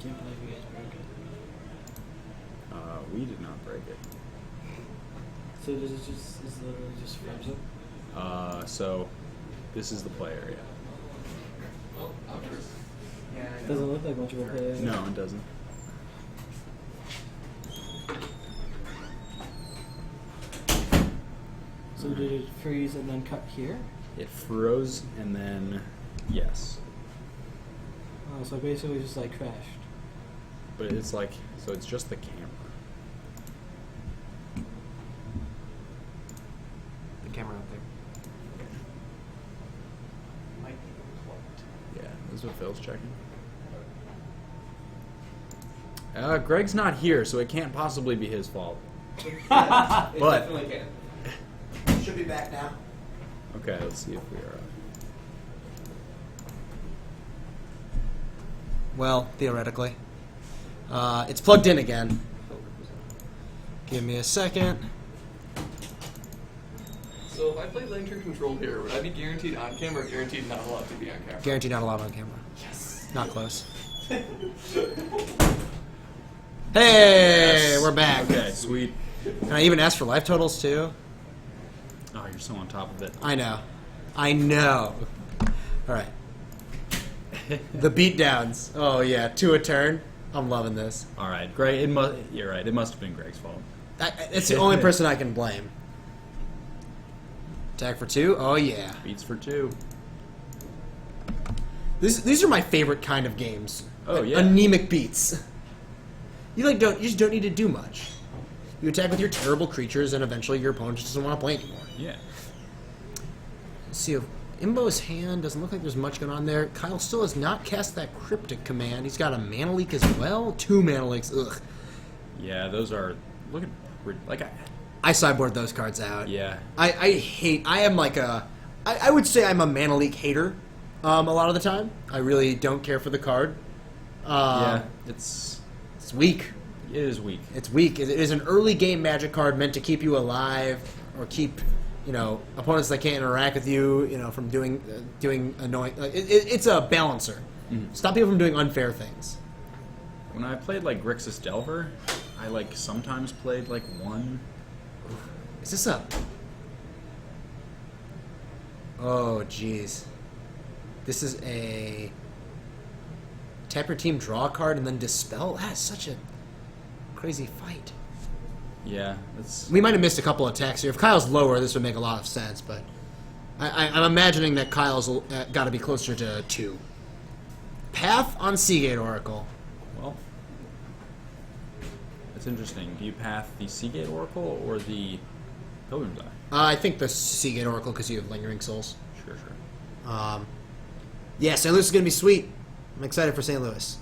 [SPEAKER 3] Can't believe you guys broke it.
[SPEAKER 2] We did not break it.
[SPEAKER 3] So does it just is literally just frozen?
[SPEAKER 2] So this is the play area.
[SPEAKER 3] Doesn't look like much of a play.
[SPEAKER 2] No, it doesn't.
[SPEAKER 3] So did it freeze and then cut here?
[SPEAKER 2] It froze and then yes,
[SPEAKER 3] Oh, so basically just crashed.
[SPEAKER 2] but it's so it's just the camera.
[SPEAKER 1] The camera up there. Might be unplugged.
[SPEAKER 2] Yeah, this is what Phil's checking. Greg's not here, so it can't possibly be his fault.
[SPEAKER 1] It
[SPEAKER 2] But-
[SPEAKER 1] definitely can. Should be back now.
[SPEAKER 2] Okay, let's see if we are.
[SPEAKER 1] Well, theoretically. It's plugged in again. Give me a second.
[SPEAKER 4] So if I play lantern control here, would I be guaranteed on camera or guaranteed not allowed to be on camera?
[SPEAKER 1] Guaranteed not allowed on camera.
[SPEAKER 4] Yes.
[SPEAKER 1] Not close. Hey,
[SPEAKER 2] Yes.
[SPEAKER 1] we're back.
[SPEAKER 2] Okay, sweet.
[SPEAKER 1] Can I even ask for life totals too?
[SPEAKER 2] Oh, you're so on top of it.
[SPEAKER 1] I know. All right. The beatdowns. Oh yeah, 2 a turn. I'm loving this.
[SPEAKER 2] All right, Greg. You're right. It must have been Greg's fault.
[SPEAKER 1] It's the only person I can blame. Attack for 2. Oh yeah.
[SPEAKER 2] Beats for 2.
[SPEAKER 1] These are my favorite kind of games.
[SPEAKER 2] Oh, yeah.
[SPEAKER 1] Anemic beats. You just don't need to do much. You attack with your terrible creatures, and eventually your opponent just doesn't want to play anymore.
[SPEAKER 2] Yeah.
[SPEAKER 1] Let's see if Imbo's hand doesn't look like there's much going on there. Kyle still has not cast that cryptic command. He's got a mana leak as well. 2 mana leaks. Ugh.
[SPEAKER 2] Yeah, those are. Look at like
[SPEAKER 1] I sideboard those cards out.
[SPEAKER 2] Yeah.
[SPEAKER 1] I am like I would say I'm a mana leak hater. A lot of the time, I really don't care for the card.
[SPEAKER 2] Yeah, it's
[SPEAKER 1] weak.
[SPEAKER 2] It is weak.
[SPEAKER 1] It's weak. It is an early game Magic card meant to keep you alive or keep, opponents that can't interact with you, from doing annoying. It's a balancer.
[SPEAKER 2] Mm-hmm.
[SPEAKER 1] Stop people from doing unfair things.
[SPEAKER 2] When I played like Grixis Delver, I sometimes played one.
[SPEAKER 1] Is this a? Oh, jeez. This is a tap your team, draw a card, and then dispel. That's such a crazy fight.
[SPEAKER 2] Yeah, it's.
[SPEAKER 1] We might have missed a couple attacks here. If Kyle's lower, this would make a lot of sense, but I'm imagining that Kyle's got to be closer to 2. Path on Seagate Oracle.
[SPEAKER 2] Well, it's interesting. Do you path the Seagate Oracle or the Pilgrim's Eye?
[SPEAKER 1] I think the Seagate Oracle because you have Lingering Souls.
[SPEAKER 2] Sure.
[SPEAKER 1] Yeah, St. Louis is going to be sweet. I'm excited for St. Louis.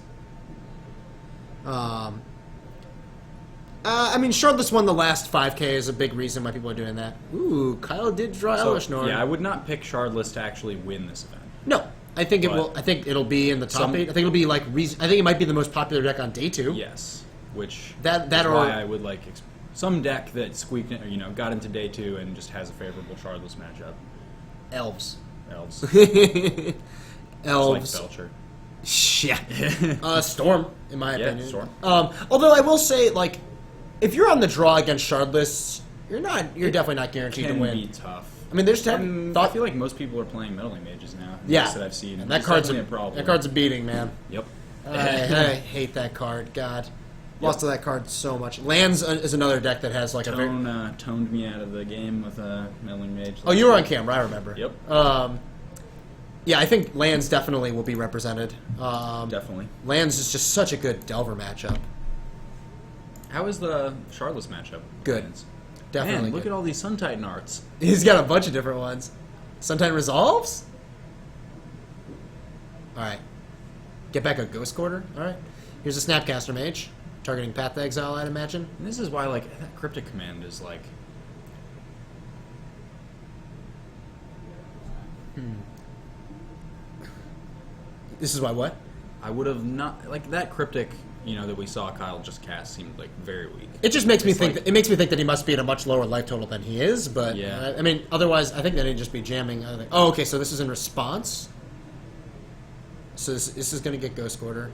[SPEAKER 1] Charlotte's won the last 5K is a big reason why people are doing that. Ooh, Kyle did draw Elish Norn.
[SPEAKER 2] Yeah, I would not pick Shardless to actually win this event.
[SPEAKER 1] No, I think it will. I think it'll be in the top 8. I think it'll be I think it might be the most popular deck on day 2.
[SPEAKER 2] Yes, which
[SPEAKER 1] that
[SPEAKER 2] is
[SPEAKER 1] or
[SPEAKER 2] why I would some deck that squeaked, got into day 2 and just has a favorable Shardless matchup.
[SPEAKER 1] Elves.
[SPEAKER 2] Elves.
[SPEAKER 1] Elves.
[SPEAKER 2] Like Belcher.
[SPEAKER 1] Yeah. Storm, in my opinion.
[SPEAKER 2] Storm.
[SPEAKER 1] Although I will say, if you're on the draw against Shardless, you're definitely not guaranteed to
[SPEAKER 2] Can
[SPEAKER 1] win.
[SPEAKER 2] be tough.
[SPEAKER 1] I mean, there's
[SPEAKER 2] I feel like most people are playing Meddling Mages now.
[SPEAKER 1] Yeah,
[SPEAKER 2] that I've seen.
[SPEAKER 1] and that
[SPEAKER 2] It's
[SPEAKER 1] card's
[SPEAKER 2] definitely a problem.
[SPEAKER 1] That card's a beating, man.
[SPEAKER 2] Yep.
[SPEAKER 1] I hate that card. God, lost to that card so much. Lands is another deck that has a very.
[SPEAKER 2] Toned me out of the game with a Meddling Mage.
[SPEAKER 1] Oh, you were on camera. I remember.
[SPEAKER 2] Yep.
[SPEAKER 1] Yeah, I think Lands definitely will be represented.
[SPEAKER 2] Definitely.
[SPEAKER 1] Lands is just such a good Delver matchup.
[SPEAKER 2] How is the Shardless matchup?
[SPEAKER 1] Good.
[SPEAKER 2] Lance?
[SPEAKER 1] Definitely.
[SPEAKER 2] Man, look
[SPEAKER 1] good.
[SPEAKER 2] at all these Sun Titan arts.
[SPEAKER 1] He's got a bunch of different ones. Sometime resolves. All right. Get back a Ghost Quarter. All right. Here's a Snapcaster Mage targeting Path to Exile. I'd imagine.
[SPEAKER 2] And this is why that Cryptic Command is
[SPEAKER 1] This is why what?
[SPEAKER 2] I would have not that Cryptic. That we saw Kyle just cast seemed very weak.
[SPEAKER 1] It just makes me
[SPEAKER 2] It's
[SPEAKER 1] think. It makes me think that he must be at a much lower life total than he is. But
[SPEAKER 2] Yeah.
[SPEAKER 1] otherwise, I think that he'd just be jamming. Oh, okay. So this is in response. So this is going to get Ghost Quarter,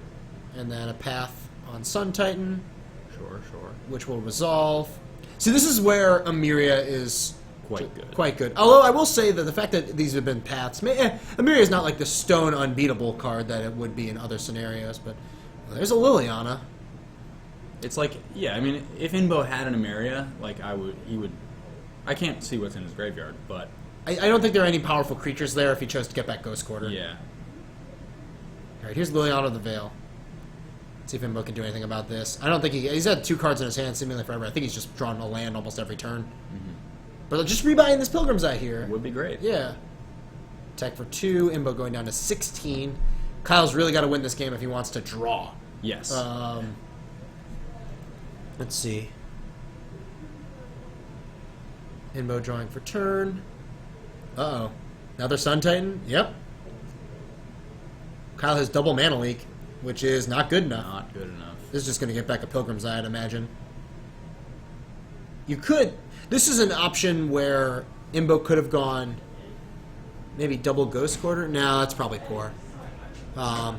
[SPEAKER 1] and then a Path on Sun Titan,
[SPEAKER 2] Sure.
[SPEAKER 1] which will resolve. See, this is where Amiria is
[SPEAKER 2] Quite good.
[SPEAKER 1] Quite good. Although I will say that the fact that these have been paths, Amiria is not like the stone unbeatable card that it would be in other scenarios. But there's a Liliana.
[SPEAKER 2] It's if Inbo had an Emeria, he would. I can't see what's in his graveyard, but
[SPEAKER 1] I don't think there are any powerful creatures there if he chose to get back Ghost Quarter.
[SPEAKER 2] yeah.
[SPEAKER 1] All right, here's Liliana of the Veil. Let's see if Imbo can do anything about this. I don't think he's had 2 cards in his hand seemingly forever. I think he's just drawn a land almost every turn.
[SPEAKER 2] Mm-hmm.
[SPEAKER 1] But just rebuying this Pilgrim's Eye here.
[SPEAKER 2] Would be great.
[SPEAKER 1] Yeah. Attack for 2. Imbo going down to 16. Kyle's really got to win this game if he wants to draw.
[SPEAKER 2] Yes.
[SPEAKER 1] Let's see. Imbo drawing for turn. Uh-oh. Another Sun Titan? Yep. Kyle has double mana leak, which is not good enough.
[SPEAKER 2] Not good enough.
[SPEAKER 1] This is just going to get back a Pilgrim's Eye, I'd imagine. You could... This is an option where Imbo could have gone maybe double Ghost Quarter. No, that's probably poor. I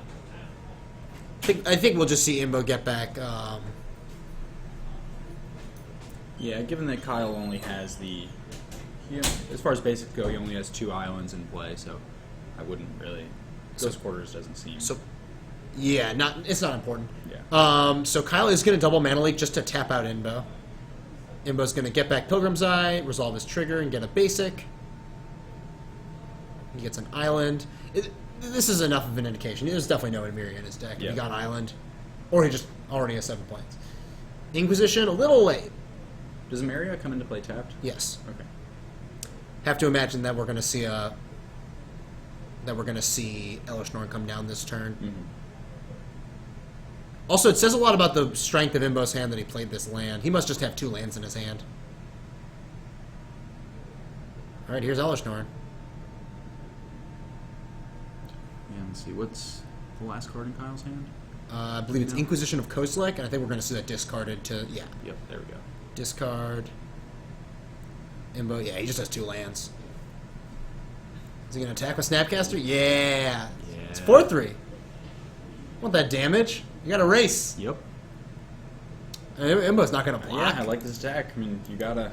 [SPEAKER 1] think we'll just see Imbo get back...
[SPEAKER 2] Yeah, given that Kyle only has the Yeah, as far as basics go, he only has 2 islands in play, so I wouldn't really. Ghost Quarters doesn't seem.
[SPEAKER 1] So, yeah, it's not important.
[SPEAKER 2] Yeah.
[SPEAKER 1] So Kyle is going to double Mana Leak just to tap out Inbo. Inbo's going to get back Pilgrim's Eye, resolve his trigger, and get a basic. He gets an island. This is enough of an indication. There's definitely no Emeria in his deck.
[SPEAKER 2] Yeah.
[SPEAKER 1] He got island, or he just already has 7 planes. Inquisition, a little late.
[SPEAKER 2] Does Maria come into play tapped?
[SPEAKER 1] Yes.
[SPEAKER 2] Okay.
[SPEAKER 1] Have to imagine that we're going to see Elish Norn come down this turn.
[SPEAKER 2] Mm-hmm.
[SPEAKER 1] Also, it says a lot about the strength of Imbo's hand that he played this land. He must just have 2 lands in his hand. All right, here's Elish Norn.
[SPEAKER 2] Yeah, let's see. What's the last card in Kyle's hand?
[SPEAKER 1] I believe it's Inquisition of Kozilek, and I think we're going to see that discarded to, yeah.
[SPEAKER 2] Yep, there we go.
[SPEAKER 1] Discard. Imbo, yeah, he just has 2 lands. Is he going to attack with Snapcaster? Yeah. It's 4-3. Want that damage? You got to race.
[SPEAKER 2] Yep.
[SPEAKER 1] Imbo's not going to block.
[SPEAKER 2] Yeah, I like this attack. I mean, you gotta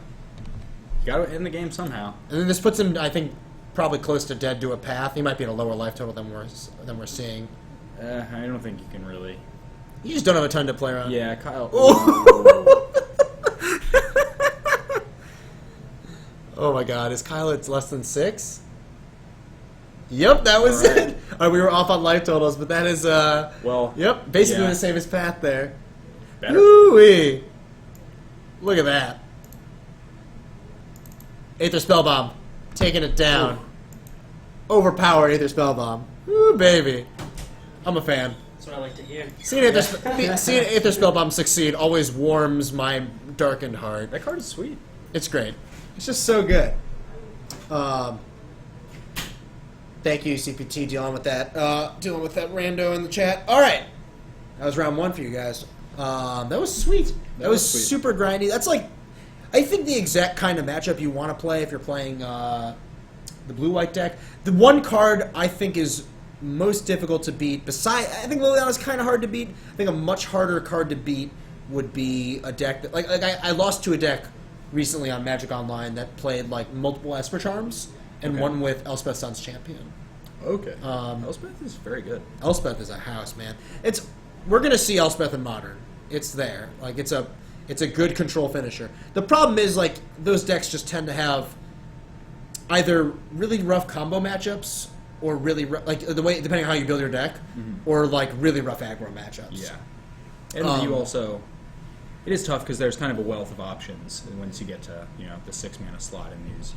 [SPEAKER 2] end the game somehow.
[SPEAKER 1] And then this puts him, I think, probably close to dead to a path. He might be at a lower life total than we're seeing.
[SPEAKER 2] I don't think you can really.
[SPEAKER 1] You just don't have a ton to play around.
[SPEAKER 2] Yeah, Kyle.
[SPEAKER 1] Oh my God, is Kyle at less than 6? Yep, that was
[SPEAKER 2] All right.
[SPEAKER 1] it. All right, we were off on life totals, but that is
[SPEAKER 2] Well.
[SPEAKER 1] Yep, basically
[SPEAKER 2] yeah.
[SPEAKER 1] the same as path there.
[SPEAKER 2] Better.
[SPEAKER 1] Woo-wee. Look at that. Aether Spellbomb, taking it down. Overpowered Aether Spellbomb. Woo, baby. I'm a fan.
[SPEAKER 3] That's what I like to hear.
[SPEAKER 1] Seeing Aether Spellbomb succeed always warms my darkened heart.
[SPEAKER 2] That card is sweet.
[SPEAKER 1] It's great. It's just so good. Thank you, CPT, dealing with that rando in the chat. All right, that was round 1 for you guys. That was sweet. That was
[SPEAKER 2] sweet.
[SPEAKER 1] super grindy. That's like, I think the exact kind of matchup you want to play if you're playing the blue-white deck. The one card I think is most difficult to beat, I think Liliana's kind of hard to beat. I think a much harder card to beat would be a deck that, I lost to a deck recently on Magic Online that played like multiple Esper Charms and
[SPEAKER 2] Okay.
[SPEAKER 1] one with Elspeth Sun's Champion.
[SPEAKER 2] Okay. Elspeth is very good.
[SPEAKER 1] Elspeth is a house, man. We're gonna see Elspeth in Modern. It's there. Like it's a good control finisher. The problem is like those decks just tend to have either really rough combo matchups or really depending on how you build your deck, or like really rough aggro matchups.
[SPEAKER 2] Yeah. And you also, it is tough because there's kind of a wealth of options once you get to the 6 mana slot in these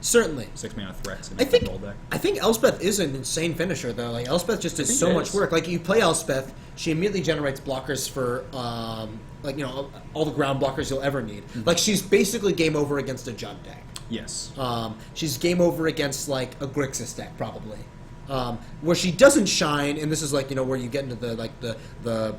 [SPEAKER 1] Certainly.
[SPEAKER 2] 6 mana threats in
[SPEAKER 1] I
[SPEAKER 2] a
[SPEAKER 1] think
[SPEAKER 2] control deck.
[SPEAKER 1] I think Elspeth is an insane finisher though. Like Elspeth just does
[SPEAKER 2] think
[SPEAKER 1] so
[SPEAKER 2] it
[SPEAKER 1] much
[SPEAKER 2] is.
[SPEAKER 1] work. Like you play Elspeth, she immediately generates blockers for all the ground blockers you'll ever need. Like she's basically game over against a Jug deck.
[SPEAKER 2] Yes.
[SPEAKER 1] She's game over against like a Grixis deck probably. Where she doesn't shine, and this is like where you get into the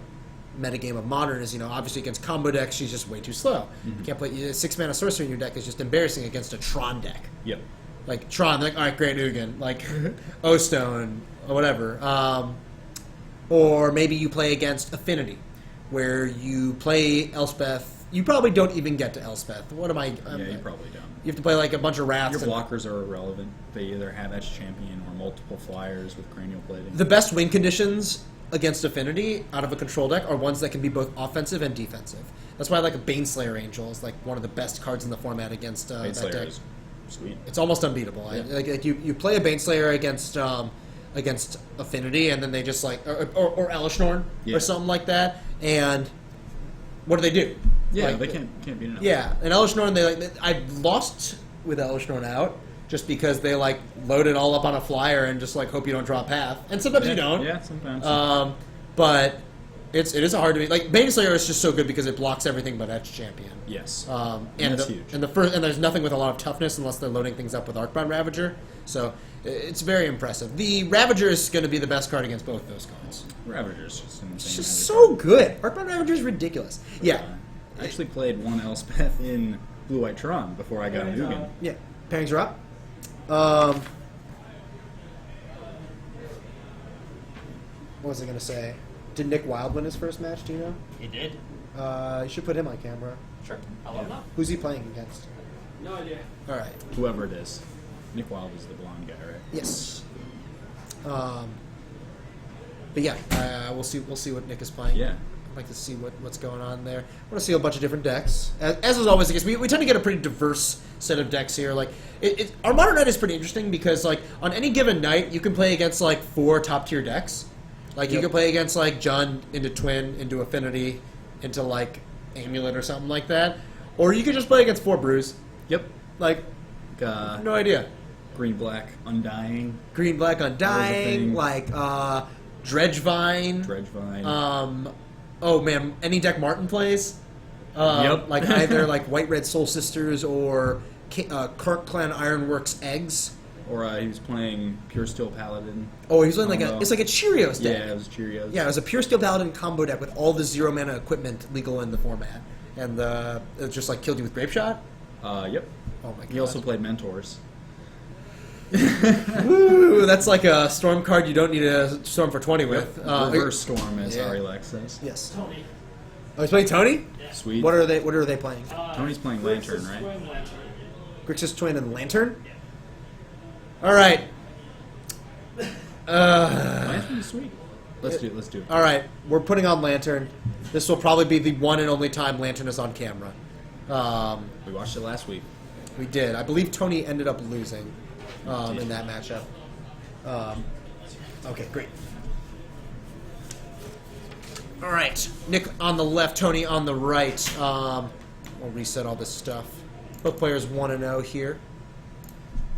[SPEAKER 1] metagame of Modern is obviously against combo decks she's just way too slow. You can't play 6 mana sorcery in your deck is just embarrassing against a Tron deck.
[SPEAKER 2] Yep.
[SPEAKER 1] Like Tron, like all right, great Ugin, like O-Stone or whatever. Or maybe you play against Affinity, where you play Elspeth. You probably don't even get to Elspeth. What am I?
[SPEAKER 2] Yeah, you probably don't.
[SPEAKER 1] You have to play like a bunch of Wraths.
[SPEAKER 2] Your blockers are irrelevant. They either have Etch Champion or multiple flyers with cranial plating.
[SPEAKER 1] The best win conditions against Affinity out of a control deck are ones that can be both offensive and defensive. That's why I like a Baneslayer Angel is like one of the best cards in the format against that
[SPEAKER 2] Baneslayer
[SPEAKER 1] deck.
[SPEAKER 2] is sweet.
[SPEAKER 1] It's almost unbeatable.
[SPEAKER 2] Yeah.
[SPEAKER 1] Like you play a Baneslayer against Affinity, and then they just like or Elish Norn
[SPEAKER 2] Yeah.
[SPEAKER 1] or something like that, and what do?
[SPEAKER 2] Yeah,
[SPEAKER 1] Like,
[SPEAKER 2] they can't beat enough.
[SPEAKER 1] Yeah, and Elish Norn, I lost with Elish Norn out just because they like load it all up on a flyer and just like hope you don't draw a path, and sometimes you don't.
[SPEAKER 2] Yeah, sometimes.
[SPEAKER 1] But it is a hard to beat. Like Baneslayer is just so good because it blocks everything but Etch Champion.
[SPEAKER 2] yes.
[SPEAKER 1] And
[SPEAKER 2] that's
[SPEAKER 1] the,
[SPEAKER 2] huge.
[SPEAKER 1] And there's nothing with a lot of toughness unless they're loading things up with Arcbound Ravager. So it's very impressive. The Ravager is going to be the best card against both those cards.
[SPEAKER 2] Ravager's just insane.
[SPEAKER 1] It's just
[SPEAKER 2] as a
[SPEAKER 1] so
[SPEAKER 2] card.
[SPEAKER 1] good. Arcbound Ravager is ridiculous. Yeah.
[SPEAKER 2] I actually played one Elspeth in Blue White Tron before I got
[SPEAKER 3] Yeah,
[SPEAKER 2] Mugen.
[SPEAKER 1] Yeah. Pairings are up. What was I going to say? Did Nick Wild win his first match? Do you know?
[SPEAKER 3] He did.
[SPEAKER 1] You should put him on camera.
[SPEAKER 3] Sure. I'll let him know.
[SPEAKER 1] Who's he playing against?
[SPEAKER 3] No idea.
[SPEAKER 1] All right.
[SPEAKER 2] Whoever it is. Nick Wilde is the blonde guy, right?
[SPEAKER 1] Yes. But yeah, we'll see. We'll see what Nick is playing.
[SPEAKER 2] Yeah.
[SPEAKER 1] I'd like to see what's going on there. I want to see a bunch of different decks. As is always the case, we tend to get a pretty diverse set of decks here. Like, our modern night is pretty interesting because, like, on any given night, you can play against, like, 4 top-tier decks. Like, you can play against, like, Jund into Twin, into Affinity, into, like, Amulet or something like that. Or you could just play against 4 Brews.
[SPEAKER 2] Yep.
[SPEAKER 1] Like, no idea.
[SPEAKER 2] Green, black, Undying.
[SPEAKER 1] Green, Black,
[SPEAKER 2] That
[SPEAKER 1] Undying,
[SPEAKER 2] was a thing.
[SPEAKER 1] like, Dredgevine.
[SPEAKER 2] Dredgevine.
[SPEAKER 1] Oh man, any deck Martin plays,
[SPEAKER 2] Yep.
[SPEAKER 1] like either like White Red Soul Sisters or Kirk Clan Ironworks Eggs.
[SPEAKER 2] Or he was playing Pure Steel Paladin.
[SPEAKER 1] Oh, he's like
[SPEAKER 2] Combo.
[SPEAKER 1] it's like a Cheerios deck.
[SPEAKER 2] Yeah, it was Cheerios.
[SPEAKER 1] Yeah, it was a Pure Steel Paladin combo deck with all the 0 mana equipment legal in the format, and it just like killed you with Grape Shot.
[SPEAKER 2] Yep.
[SPEAKER 1] Oh my god.
[SPEAKER 2] He also played Mentors.
[SPEAKER 1] Ooh, that's like a storm card you don't need a storm for 20 with.
[SPEAKER 2] Reverse Storm, as
[SPEAKER 1] yeah.
[SPEAKER 2] Ari Lex says.
[SPEAKER 1] Yes.
[SPEAKER 3] Tony.
[SPEAKER 1] Oh, he's playing Tony.
[SPEAKER 2] Sweet.
[SPEAKER 1] What are they playing?
[SPEAKER 2] Tony's playing
[SPEAKER 3] Grixis
[SPEAKER 2] Lantern, right?
[SPEAKER 3] Twin Lantern.
[SPEAKER 1] Grixis Twin and Lantern. All right.
[SPEAKER 2] Lantern is sweet. Let's do it.
[SPEAKER 1] All right, we're putting on Lantern. This will probably be the one and only time Lantern is on camera.
[SPEAKER 2] We watched it last week.
[SPEAKER 1] We did. I believe Tony ended up losing
[SPEAKER 2] did.
[SPEAKER 1] in that matchup. Okay, great. All right, Nick on the left, Tony on the right. We'll reset all this stuff. Both players 1-0 here.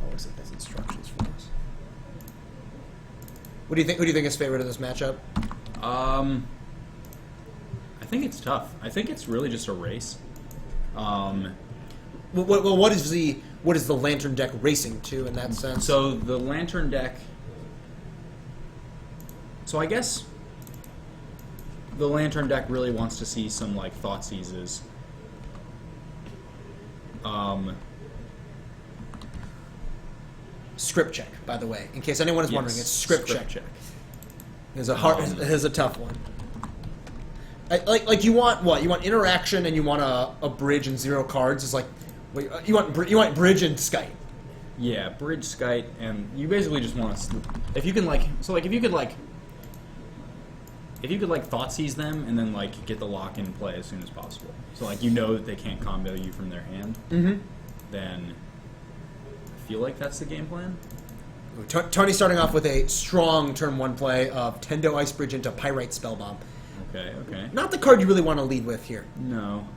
[SPEAKER 1] Always like those instructions for us. What do you think? Who do you think is favorite in this matchup?
[SPEAKER 2] I think it's tough. I think it's really just a race.
[SPEAKER 1] Well, what is the Lantern deck racing to in that sense?
[SPEAKER 2] So the Lantern deck. So I guess the Lantern deck really wants to see some like Thoughtseizes.
[SPEAKER 1] Script check, by the way, in case anyone is wondering, it's script check. It's a hard, it's a tough one. Like you want what? You want interaction and you want a bridge and 0 cards. It's like you want bridge and Skype.
[SPEAKER 2] Yeah, bridge Skype, and you basically just want to. If you can if you could Thoughtseize them and then like get the lock in play as soon as possible. So like you know that they can't combo you from their hand.
[SPEAKER 1] Mm-hmm.
[SPEAKER 2] Then I feel like that's the game plan.
[SPEAKER 1] Tony's starting off with a strong turn 1 play of Tendo Ice Bridge into Pyrite Spellbomb.
[SPEAKER 2] Okay.
[SPEAKER 1] Not the card you really want to lead with here.
[SPEAKER 2] No.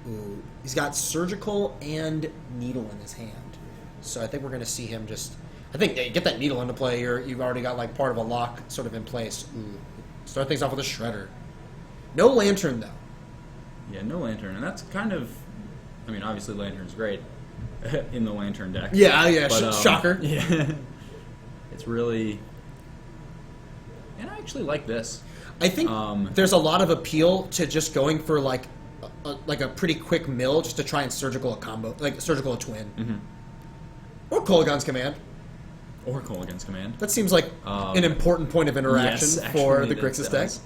[SPEAKER 1] Ooh, he's got Surgical and Needle in his hand. So I think we're going to see him just... I think get that Needle into play. You've already got like part of a lock sort of in place. Ooh. Start things off with a Shredder. No Lantern, though.
[SPEAKER 2] Yeah, no Lantern. And that's kind of... I mean, obviously Lantern's great in the Lantern deck.
[SPEAKER 1] Yeah,
[SPEAKER 2] But,
[SPEAKER 1] shocker.
[SPEAKER 2] Yeah. It's really... And I actually like this.
[SPEAKER 1] I think there's a lot of appeal to just going for like a pretty quick mill just to try and surgical a combo, like surgical a twin.
[SPEAKER 2] Mm-hmm.
[SPEAKER 1] Or Kolaghan's Command.
[SPEAKER 2] Or Kolaghan's Command.
[SPEAKER 1] That seems like an important point of interaction
[SPEAKER 2] Yes,
[SPEAKER 1] for
[SPEAKER 2] actually,
[SPEAKER 1] the
[SPEAKER 2] that
[SPEAKER 1] Grixis deck.
[SPEAKER 2] does.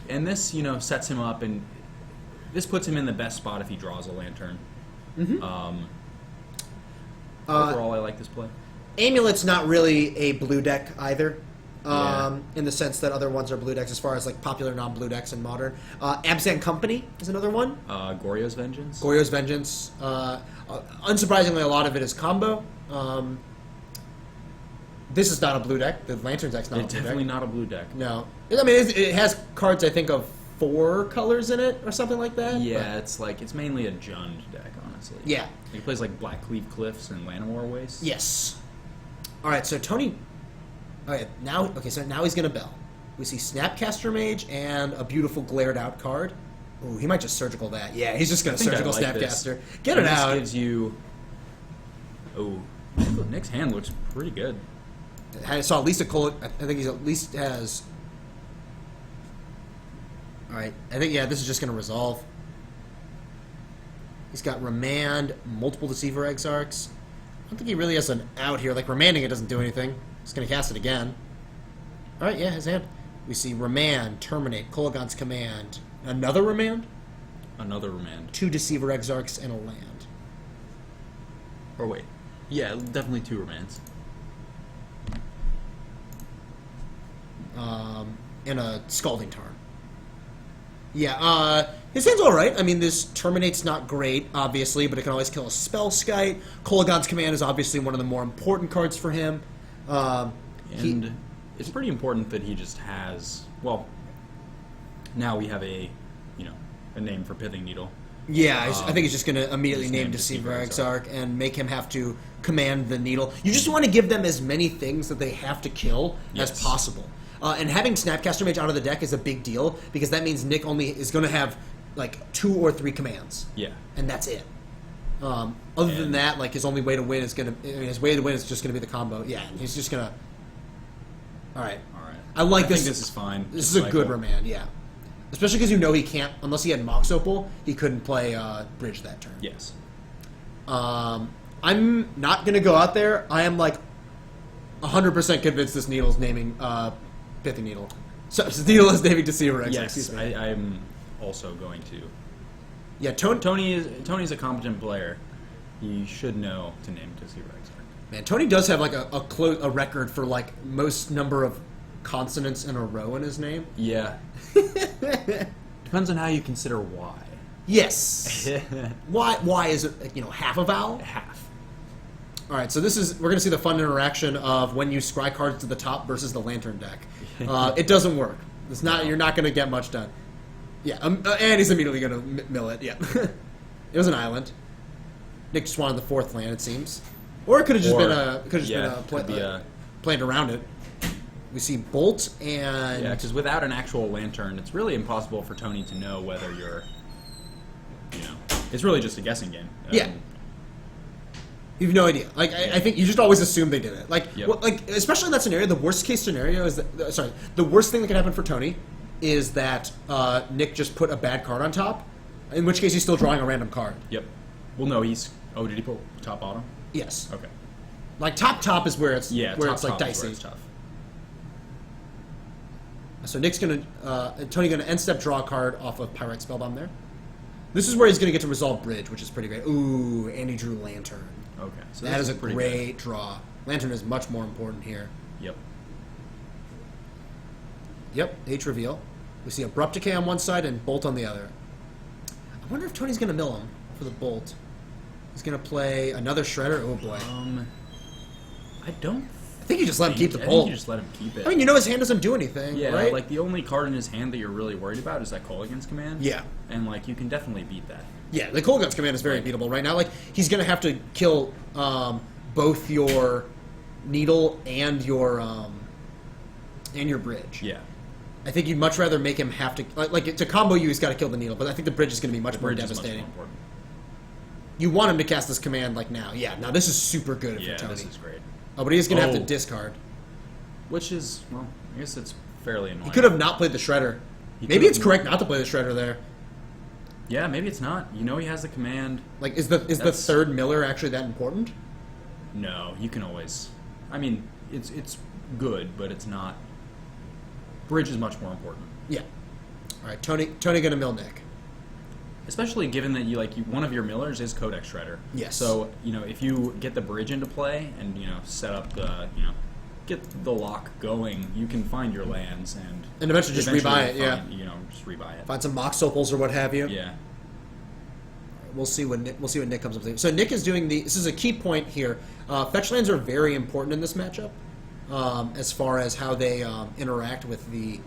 [SPEAKER 2] And this, sets him up, and this puts him in the best spot if he draws a Lantern.
[SPEAKER 1] Mm-hmm.
[SPEAKER 2] Overall, I like this play.
[SPEAKER 1] Amulet's not really a blue deck either.
[SPEAKER 2] Yeah.
[SPEAKER 1] In the sense that other ones are blue decks as far as like popular non-blue decks in Modern. Abzan Company is another one.
[SPEAKER 2] Goryo's Vengeance.
[SPEAKER 1] Goryo's Vengeance. Unsurprisingly, a lot of it is combo. This is not a blue deck. The Lantern deck's not
[SPEAKER 2] It's
[SPEAKER 1] a blue
[SPEAKER 2] definitely
[SPEAKER 1] deck.
[SPEAKER 2] not a blue deck.
[SPEAKER 1] No. I mean, it has cards, I think, of 4 colors in it or something like that.
[SPEAKER 2] Yeah, it's mainly a Jund deck, honestly.
[SPEAKER 1] Yeah.
[SPEAKER 2] He plays like Blackcleave Cliffs and Llanowar Waste.
[SPEAKER 1] Yes. All right, so Tony... so now he's going to bell. We see Snapcaster Mage and a beautiful glared out card. Ooh, he might just surgical that. Yeah, he's just going to surgical Snapcaster. Get it out.
[SPEAKER 2] This gives you... Oh, Nick's hand looks pretty good.
[SPEAKER 1] I saw at least I think he's at least has... All right, I think, this is just going to resolve. He's got Remand, multiple Deceiver Exarchs. I don't think he really has an out here. Like, Remanding it doesn't do anything. He's going to cast it again. All right, his hand. We see Remand, Terminate, Kolaghan's Command. Another Remand?
[SPEAKER 2] Another remand.
[SPEAKER 1] 2 Deceiver Exarchs, and a land.
[SPEAKER 2] Or wait. Yeah, definitely 2 remands.
[SPEAKER 1] And a Scalding Tarn. Yeah, his hand's alright. I mean, this Terminate's not great, obviously, but it can always kill a Spellskite. Kolaghan's Command is obviously one of the more important cards for him.
[SPEAKER 2] And it's pretty important that he just has... Well, now we have a name for Pithing Needle.
[SPEAKER 1] Yeah, I think he's just going to immediately
[SPEAKER 2] just
[SPEAKER 1] name
[SPEAKER 2] name
[SPEAKER 1] Deceiver
[SPEAKER 2] Deceiver
[SPEAKER 1] Exarch and make him have to command the needle. You just want to give them as many things that they have to kill as
[SPEAKER 2] Yes.
[SPEAKER 1] possible. And having Snapcaster Mage out of the deck is a big deal because that means Nick only is going to have like 2 or 3 commands.
[SPEAKER 2] Yeah.
[SPEAKER 1] And that's it. Other than that, like his only way to win is going to his way to win is just going to be the combo. Yeah, he's just going to. All right. I like this.
[SPEAKER 2] Think this is fine.
[SPEAKER 1] This is a good remand. Yeah. Especially because he can't, unless he had Mox Opal, he couldn't play Bridge that turn.
[SPEAKER 2] Yes.
[SPEAKER 1] I'm not going to go out there. I am like 100% convinced this Needle's naming Pithing Needle. So this Needle is naming Deceiver X.
[SPEAKER 2] Yes, I'm also going to.
[SPEAKER 1] Yeah,
[SPEAKER 2] Tony's a competent player. He should know to name Deceiver X.
[SPEAKER 1] Man, Tony does have like a record for like most number of consonants in a row in his name.
[SPEAKER 2] Yeah. Depends on how you consider Y.
[SPEAKER 1] Yes. Why is it half a vowel?
[SPEAKER 2] Half.
[SPEAKER 1] All right, so we're gonna see the fun interaction of when you scry cards to the top versus the Lantern deck. It doesn't work. It's not. You're not gonna get much done. Yeah, and he's immediately gonna mill it. Yeah. It was an island. Nick just wanted the 4th land, it seems, or it could have just been played around it. We see Bolt and...
[SPEAKER 2] Yeah, because without an actual Lantern, it's really impossible for Tony to know whether you're... it's really just a guessing game.
[SPEAKER 1] Yeah. You have no idea. Like, I think you just always assume they did it. Like,
[SPEAKER 2] Yep.
[SPEAKER 1] Especially in that scenario, the worst case scenario is that... Sorry, the worst thing that can happen for Tony is that Nick just put a bad card on top, in which case he's still drawing a random card.
[SPEAKER 2] Yep. Well, no, he's... Oh, did he put top bottom?
[SPEAKER 1] Yes.
[SPEAKER 2] Okay.
[SPEAKER 1] Like, top is where it's
[SPEAKER 2] Yeah,
[SPEAKER 1] where
[SPEAKER 2] top
[SPEAKER 1] it's like
[SPEAKER 2] top is
[SPEAKER 1] dicey.
[SPEAKER 2] where it's tough.
[SPEAKER 1] So Nick's gonna Tony gonna end step draw a card off of Pyrite Spellbomb there. This is where he's gonna get to resolve Bridge, which is pretty great. Ooh, and he drew Lantern.
[SPEAKER 2] Okay. So
[SPEAKER 1] That
[SPEAKER 2] this
[SPEAKER 1] is a
[SPEAKER 2] pretty
[SPEAKER 1] great draw. Lantern is much more important here.
[SPEAKER 2] Good. Yep.
[SPEAKER 1] Yep, H reveal. We see Abrupt Decay on one side and Bolt on the other. I wonder if Tony's gonna mill him for the Bolt. He's gonna play another Shredder. Oh boy.
[SPEAKER 2] I don't
[SPEAKER 1] I think you just let him keep the
[SPEAKER 2] I
[SPEAKER 1] Bolt.
[SPEAKER 2] think you just let him keep it.
[SPEAKER 1] I mean, his hand doesn't do anything,
[SPEAKER 2] yeah,
[SPEAKER 1] right?
[SPEAKER 2] like the only card in his hand that you're really worried about is that Kolaghan's Command.
[SPEAKER 1] Yeah.
[SPEAKER 2] And like you can definitely beat that.
[SPEAKER 1] Yeah, the Kolaghan's Command is very beatable right now. Like, he's going to have to kill both your Needle and your Bridge.
[SPEAKER 2] Yeah.
[SPEAKER 1] I think you'd much rather make him have to... Like to combo you, he's got to kill the Needle, but I think the Bridge is going to be much more
[SPEAKER 2] Bridge is
[SPEAKER 1] devastating.
[SPEAKER 2] much more important.
[SPEAKER 1] You want him to cast this command, like, now. Yeah, now this is super good
[SPEAKER 2] Yeah,
[SPEAKER 1] for Tony.
[SPEAKER 2] this is great.
[SPEAKER 1] Oh, but he is going to have to
[SPEAKER 2] Oh.
[SPEAKER 1] discard.
[SPEAKER 2] Which is, well, I guess it's fairly annoying.
[SPEAKER 1] He could have not played the Shredder.
[SPEAKER 2] He
[SPEAKER 1] Maybe
[SPEAKER 2] could've-
[SPEAKER 1] it's correct not to play the Shredder there.
[SPEAKER 2] Yeah, maybe it's not. You know he has the command.
[SPEAKER 1] Like, is the
[SPEAKER 2] That's-
[SPEAKER 1] third Miller actually that important?
[SPEAKER 2] No, you can always... I mean, it's good, but it's not... Bridge is much more important.
[SPEAKER 1] Yeah. All right, Tony going to mill Nick.
[SPEAKER 2] Especially given that one of your millers is Codex Shredder.
[SPEAKER 1] Yes.
[SPEAKER 2] So, if you get the Bridge into play and, set up the, get the lock going, you can find your lands and
[SPEAKER 1] eventually just rebuy it, yeah.
[SPEAKER 2] Just rebuy it.
[SPEAKER 1] Find some Mox Opals or what have you.
[SPEAKER 2] Yeah.
[SPEAKER 1] We'll see what Nick comes up with. So Nick is doing this is a key point here. Fetch lands are very important in this matchup, as far as how they interact with the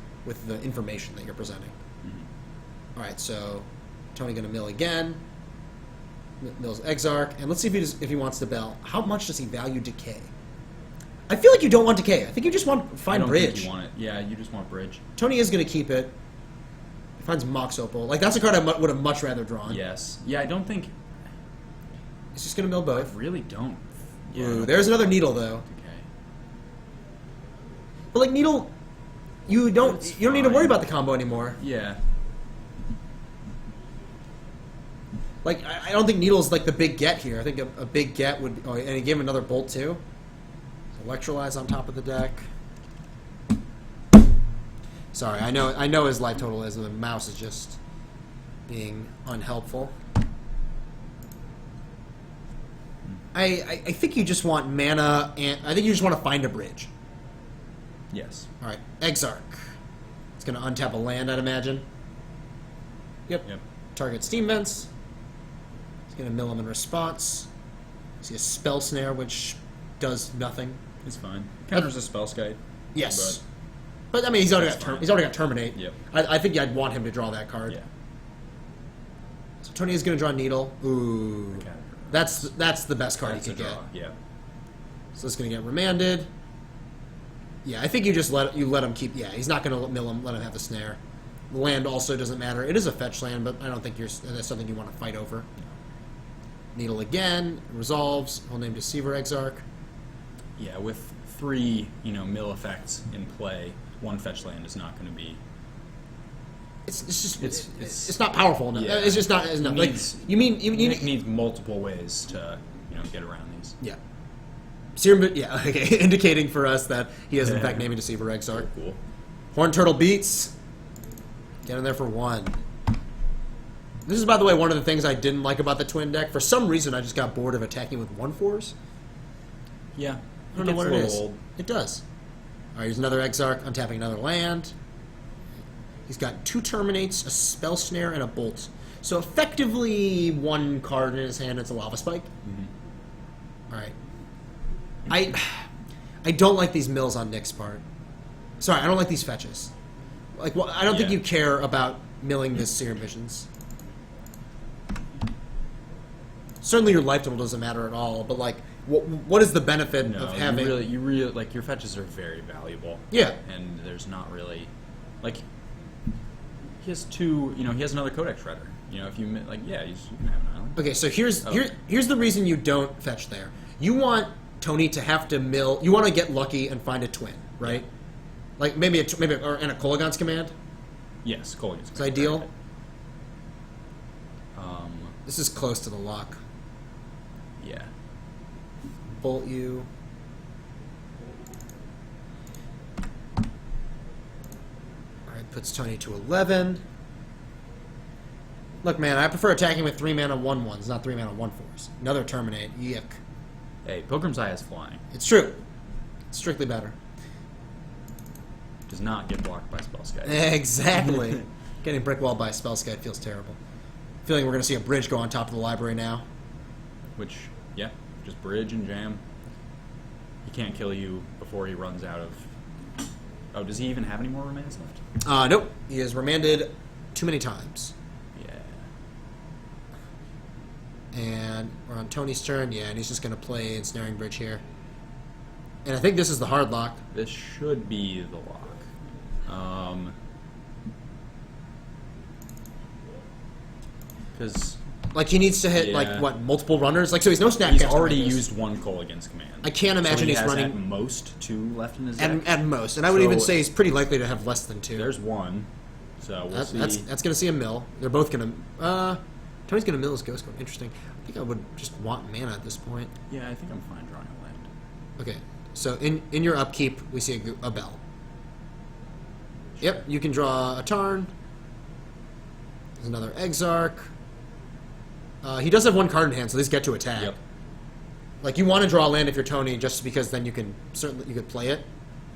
[SPEAKER 1] information that you're presenting.
[SPEAKER 2] Mm-hmm.
[SPEAKER 1] All right, so Tony going to mill again. Mills Exarch, and let's see if he wants to bell. How much does he value Decay? I feel like you don't want Decay. I think you just want find
[SPEAKER 2] I don't
[SPEAKER 1] Bridge.
[SPEAKER 2] think you want it. Yeah, you just want Bridge.
[SPEAKER 1] Tony is going to keep it. He finds Mox Opal. Like, that's a card I would have much rather drawn.
[SPEAKER 2] Yes. Yeah, I don't think...
[SPEAKER 1] He's just going to mill
[SPEAKER 2] I
[SPEAKER 1] both.
[SPEAKER 2] really don't. Yeah.
[SPEAKER 1] Ooh, there's another Needle, though.
[SPEAKER 2] Okay.
[SPEAKER 1] But, like, Needle, you don't need to worry
[SPEAKER 2] fine.
[SPEAKER 1] about the combo anymore.
[SPEAKER 2] Yeah.
[SPEAKER 1] Like, I don't think Needle's, like, the big get here. I think a big get would... Oh, and he gave him another Bolt, too. So Electrolyze on top of the deck. Sorry, I know his life total is, and the mouse is just being unhelpful. I think you just want mana, and I think you just want to find a bridge.
[SPEAKER 2] Yes.
[SPEAKER 1] All right, Exarch. It's going to untap a land, I'd imagine. Yep. Target steam vents. It's going to mill him in response. See a spell snare, which does nothing.
[SPEAKER 2] It's fine. Counters a spell skite.
[SPEAKER 1] Yes, but I mean he's already
[SPEAKER 2] That's
[SPEAKER 1] got
[SPEAKER 2] fine.
[SPEAKER 1] he's already got terminate.
[SPEAKER 2] Yep.
[SPEAKER 1] I think I'd want him to draw that card.
[SPEAKER 2] Yeah.
[SPEAKER 1] So Tony is going to draw Needle. Ooh, that's the best card
[SPEAKER 2] That's
[SPEAKER 1] he
[SPEAKER 2] a
[SPEAKER 1] could get.
[SPEAKER 2] draw. Yeah.
[SPEAKER 1] So it's going to get remanded. Yeah, I think you just let him keep. Yeah, he's not going to mill him. Let him have the snare. The land also doesn't matter. It is a fetch land, but I don't think that's something you want to fight over. Needle again resolves. Whole name Deceiver Exarch.
[SPEAKER 2] Yeah, with 3 mill effects in play, 1 fetch land is not going to be.
[SPEAKER 1] It's just
[SPEAKER 2] It's-
[SPEAKER 1] it's not powerful enough.
[SPEAKER 2] Yeah.
[SPEAKER 1] It's just not enough. Like
[SPEAKER 2] Needs-
[SPEAKER 1] you
[SPEAKER 2] Nick needs multiple ways to get around these.
[SPEAKER 1] yeah. Serum, yeah, okay, indicating for us that he is in
[SPEAKER 2] Yeah.
[SPEAKER 1] fact naming Deceiver Exarch.
[SPEAKER 2] Cool.
[SPEAKER 1] Horn Turtle beats. Get in there for 1. This is, by the way, one of the things I didn't like about the twin deck. For some reason, I just got bored of attacking with 1/4s.
[SPEAKER 2] Yeah.
[SPEAKER 1] I don't know what it is.
[SPEAKER 2] Old.
[SPEAKER 1] It does. All right, here's another Exarch, untapping another land. He's got 2 Terminates, a Spell Snare, and a Bolt. So effectively, 1 card in his hand. It's a Lava Spike. All right. I don't like these mills on Nick's part. Sorry, I don't like these fetches. Like, well, I don't think
[SPEAKER 2] Yeah.
[SPEAKER 1] you care about milling this Serum Visions. Certainly, your life total doesn't matter at all. But like, what is the benefit
[SPEAKER 2] No,
[SPEAKER 1] of having?
[SPEAKER 2] you really like your fetches are very valuable.
[SPEAKER 1] Yeah.
[SPEAKER 2] And there's not really like he has 2. He has another Codex Shredder. If you you can have an island.
[SPEAKER 1] Okay, so here's
[SPEAKER 2] Oh.
[SPEAKER 1] here's the reason you don't fetch there. You want Tony to have to mill. You want to get lucky and find a twin, right? Like maybe and a Kolagon's command.
[SPEAKER 2] Yes, Colgan's
[SPEAKER 1] It's ideal.
[SPEAKER 2] Um,
[SPEAKER 1] This is close to the lock.
[SPEAKER 2] yeah.
[SPEAKER 1] Bolt you. All right, puts Tony to 11. Look, man, I prefer attacking with 3 mana 1/1s, not 3 mana 1/4s. Another Terminate. Yuck.
[SPEAKER 2] Hey, Pilgrim's Eye is flying.
[SPEAKER 1] It's true. It's strictly better.
[SPEAKER 2] Does not get blocked by Spellskite.
[SPEAKER 1] Exactly. Getting brick walled by a Spellskite feels terrible. Feeling we're going to see a bridge go on top of the library now.
[SPEAKER 2] Which, yeah, just bridge and jam. He can't kill you before he runs out of. Oh, does he even have any more remains left?
[SPEAKER 1] Nope. He is remanded too many times.
[SPEAKER 2] Yeah.
[SPEAKER 1] And we're on Tony's turn. Yeah, and he's just going to play Ensnaring Bridge here. And I think this is the hard lock.
[SPEAKER 2] This should be the lock. Because
[SPEAKER 1] Like, he needs to hit,
[SPEAKER 2] Yeah.
[SPEAKER 1] like, what, multiple runners? Like, so he's no snap
[SPEAKER 2] he's
[SPEAKER 1] caster
[SPEAKER 2] already
[SPEAKER 1] like this.
[SPEAKER 2] used 1 Colgan's command.
[SPEAKER 1] I can't imagine
[SPEAKER 2] so he
[SPEAKER 1] he's
[SPEAKER 2] has
[SPEAKER 1] running-
[SPEAKER 2] at most 2 left in his deck.
[SPEAKER 1] At most. And I would even
[SPEAKER 2] So-
[SPEAKER 1] say he's pretty likely to have less than 2.
[SPEAKER 2] There's 1. So we'll see.
[SPEAKER 1] That's going to see a mill. They're both going to... Tony's going to mill his Ghost Code. Interesting. I think I would just want mana at this point.
[SPEAKER 2] Yeah, I think I'm fine drawing a land.
[SPEAKER 1] Okay. So in your upkeep, we see a bell. Yep, you can draw a Tarn. There's another Exarch. He does have 1 card in hand, so these get to attack.
[SPEAKER 2] Yep.
[SPEAKER 1] Like, you want to draw a land if you're Tony, just because then you could play it.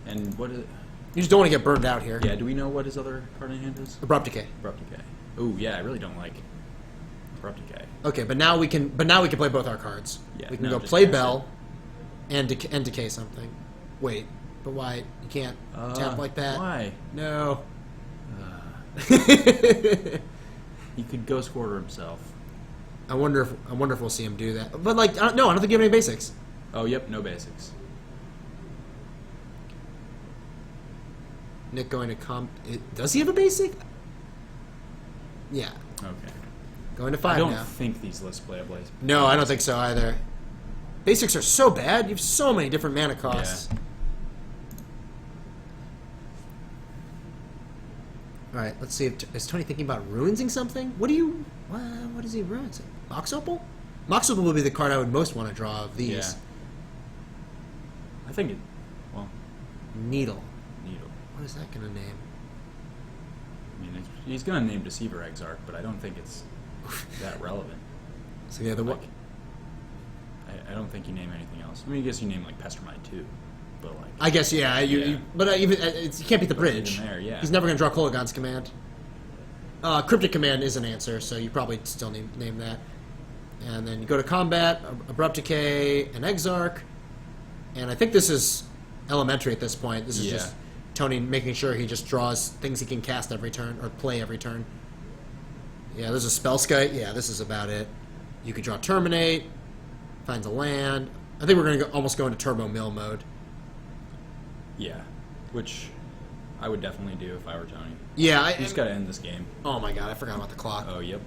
[SPEAKER 2] And what is it?
[SPEAKER 1] You just don't want to get burned out here.
[SPEAKER 2] Yeah, do we know what his other card in hand is?
[SPEAKER 1] Abrupt Decay.
[SPEAKER 2] Abrupt Decay. Ooh, yeah, I really don't like Abrupt Decay.
[SPEAKER 1] Okay, but now we can play both our cards.
[SPEAKER 2] Yeah,
[SPEAKER 1] we can
[SPEAKER 2] no,
[SPEAKER 1] go
[SPEAKER 2] just
[SPEAKER 1] play
[SPEAKER 2] cast
[SPEAKER 1] Bell and decay something. Wait, but why you can't tap like that?
[SPEAKER 2] Why?
[SPEAKER 1] No.
[SPEAKER 2] He could Ghost Quarter himself.
[SPEAKER 1] I wonder if we'll see him do that. But like, I don't think you have any basics.
[SPEAKER 2] Oh, yep, no basics.
[SPEAKER 1] Nick going to does he have a basic? Yeah,
[SPEAKER 2] Okay.
[SPEAKER 1] going to
[SPEAKER 2] I
[SPEAKER 1] 5
[SPEAKER 2] don't
[SPEAKER 1] now.
[SPEAKER 2] think these lists play a blaze.
[SPEAKER 1] No, I don't think so either. Basics are so bad. You have so many different mana costs.
[SPEAKER 2] Yeah.
[SPEAKER 1] All right, let's see. Is Tony thinking about ruinsing something? What is he ruinsing? Mox Opal? Mox Opal would be the card I would most want to draw of these.
[SPEAKER 2] Yeah. I think it. Well,
[SPEAKER 1] Needle.
[SPEAKER 2] Needle.
[SPEAKER 1] What is that going to name?
[SPEAKER 2] I mean, he's going to name Deceiver Exarch, but I don't think it's that relevant.
[SPEAKER 1] So yeah, the
[SPEAKER 2] Like, I don't think you name anything else. I mean, I guess you name like Pestermine too, but like.
[SPEAKER 1] I guess yeah. You can't beat the bridge.
[SPEAKER 2] Even there, yeah.
[SPEAKER 1] He's never going to draw Kolaghan's Command. Cryptic Command is an answer, so you probably still name that. And then you go to combat, Abrupt Decay, and Exarch. And I think this is elementary at this point. This is just Tony making sure he just draws things he can cast every turn, or play every turn. Yeah, there's a Spellskite. Yeah, this is about it. You could draw Terminate, finds a land. I think we're going to almost go into Turbo Mill mode.
[SPEAKER 2] Yeah, which I would definitely do if I were Tony.
[SPEAKER 1] Yeah,
[SPEAKER 2] You just got to end this game.
[SPEAKER 1] Oh my god, I forgot about the clock.
[SPEAKER 2] Oh, yep.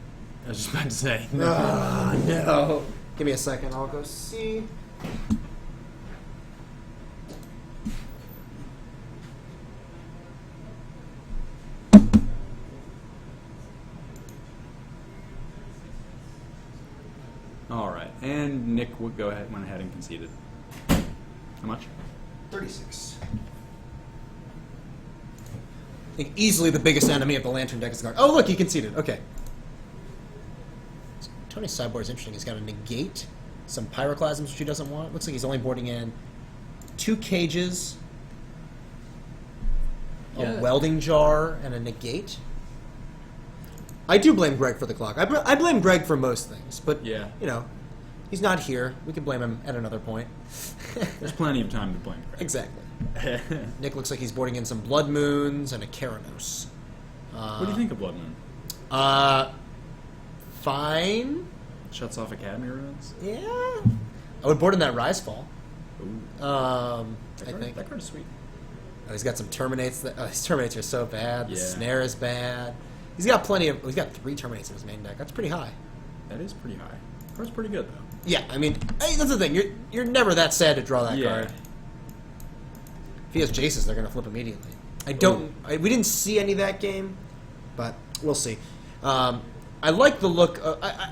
[SPEAKER 2] I was just about to say.
[SPEAKER 1] No. Give me a second. I'll go see.
[SPEAKER 2] All right, and Nick went ahead and conceded. How much?
[SPEAKER 1] 36. I think easily the biggest enemy of the Lantern deck is guard. Oh, look, he conceded. Okay. Tony's sideboard is interesting. He's got a negate, some pyroclasms, which he doesn't want. Looks like he's only boarding in 2 cages, a welding jar, and a negate. I do blame Greg for the clock. I blame Greg for most things, but
[SPEAKER 2] Yeah.
[SPEAKER 1] you know, he's not here. We can blame him at another point.
[SPEAKER 2] There's plenty of time to blame Greg.
[SPEAKER 1] Exactly. Nick looks like he's boarding in some Blood Moons and a Keranos.
[SPEAKER 2] What do you think of Blood Moon?
[SPEAKER 1] Fine.
[SPEAKER 2] Shuts off Academy ruins?
[SPEAKER 1] Yeah. I would board in that Rise-Fall.
[SPEAKER 2] Ooh.
[SPEAKER 1] I
[SPEAKER 2] That
[SPEAKER 1] think.
[SPEAKER 2] card is sweet.
[SPEAKER 1] Oh, he's got some Terminates. His Terminates are so bad. The
[SPEAKER 2] Yeah.
[SPEAKER 1] Snare is bad. He's got plenty of... He's got 3 Terminates in his main deck. That's pretty high.
[SPEAKER 2] That is pretty high. Card's pretty good, though.
[SPEAKER 1] Yeah, I mean, hey, that's the thing. You're never that sad to draw that
[SPEAKER 2] Yeah.
[SPEAKER 1] card. If he has Jaces, they're going to flip immediately. We didn't see any that game, but we'll see. I like the look.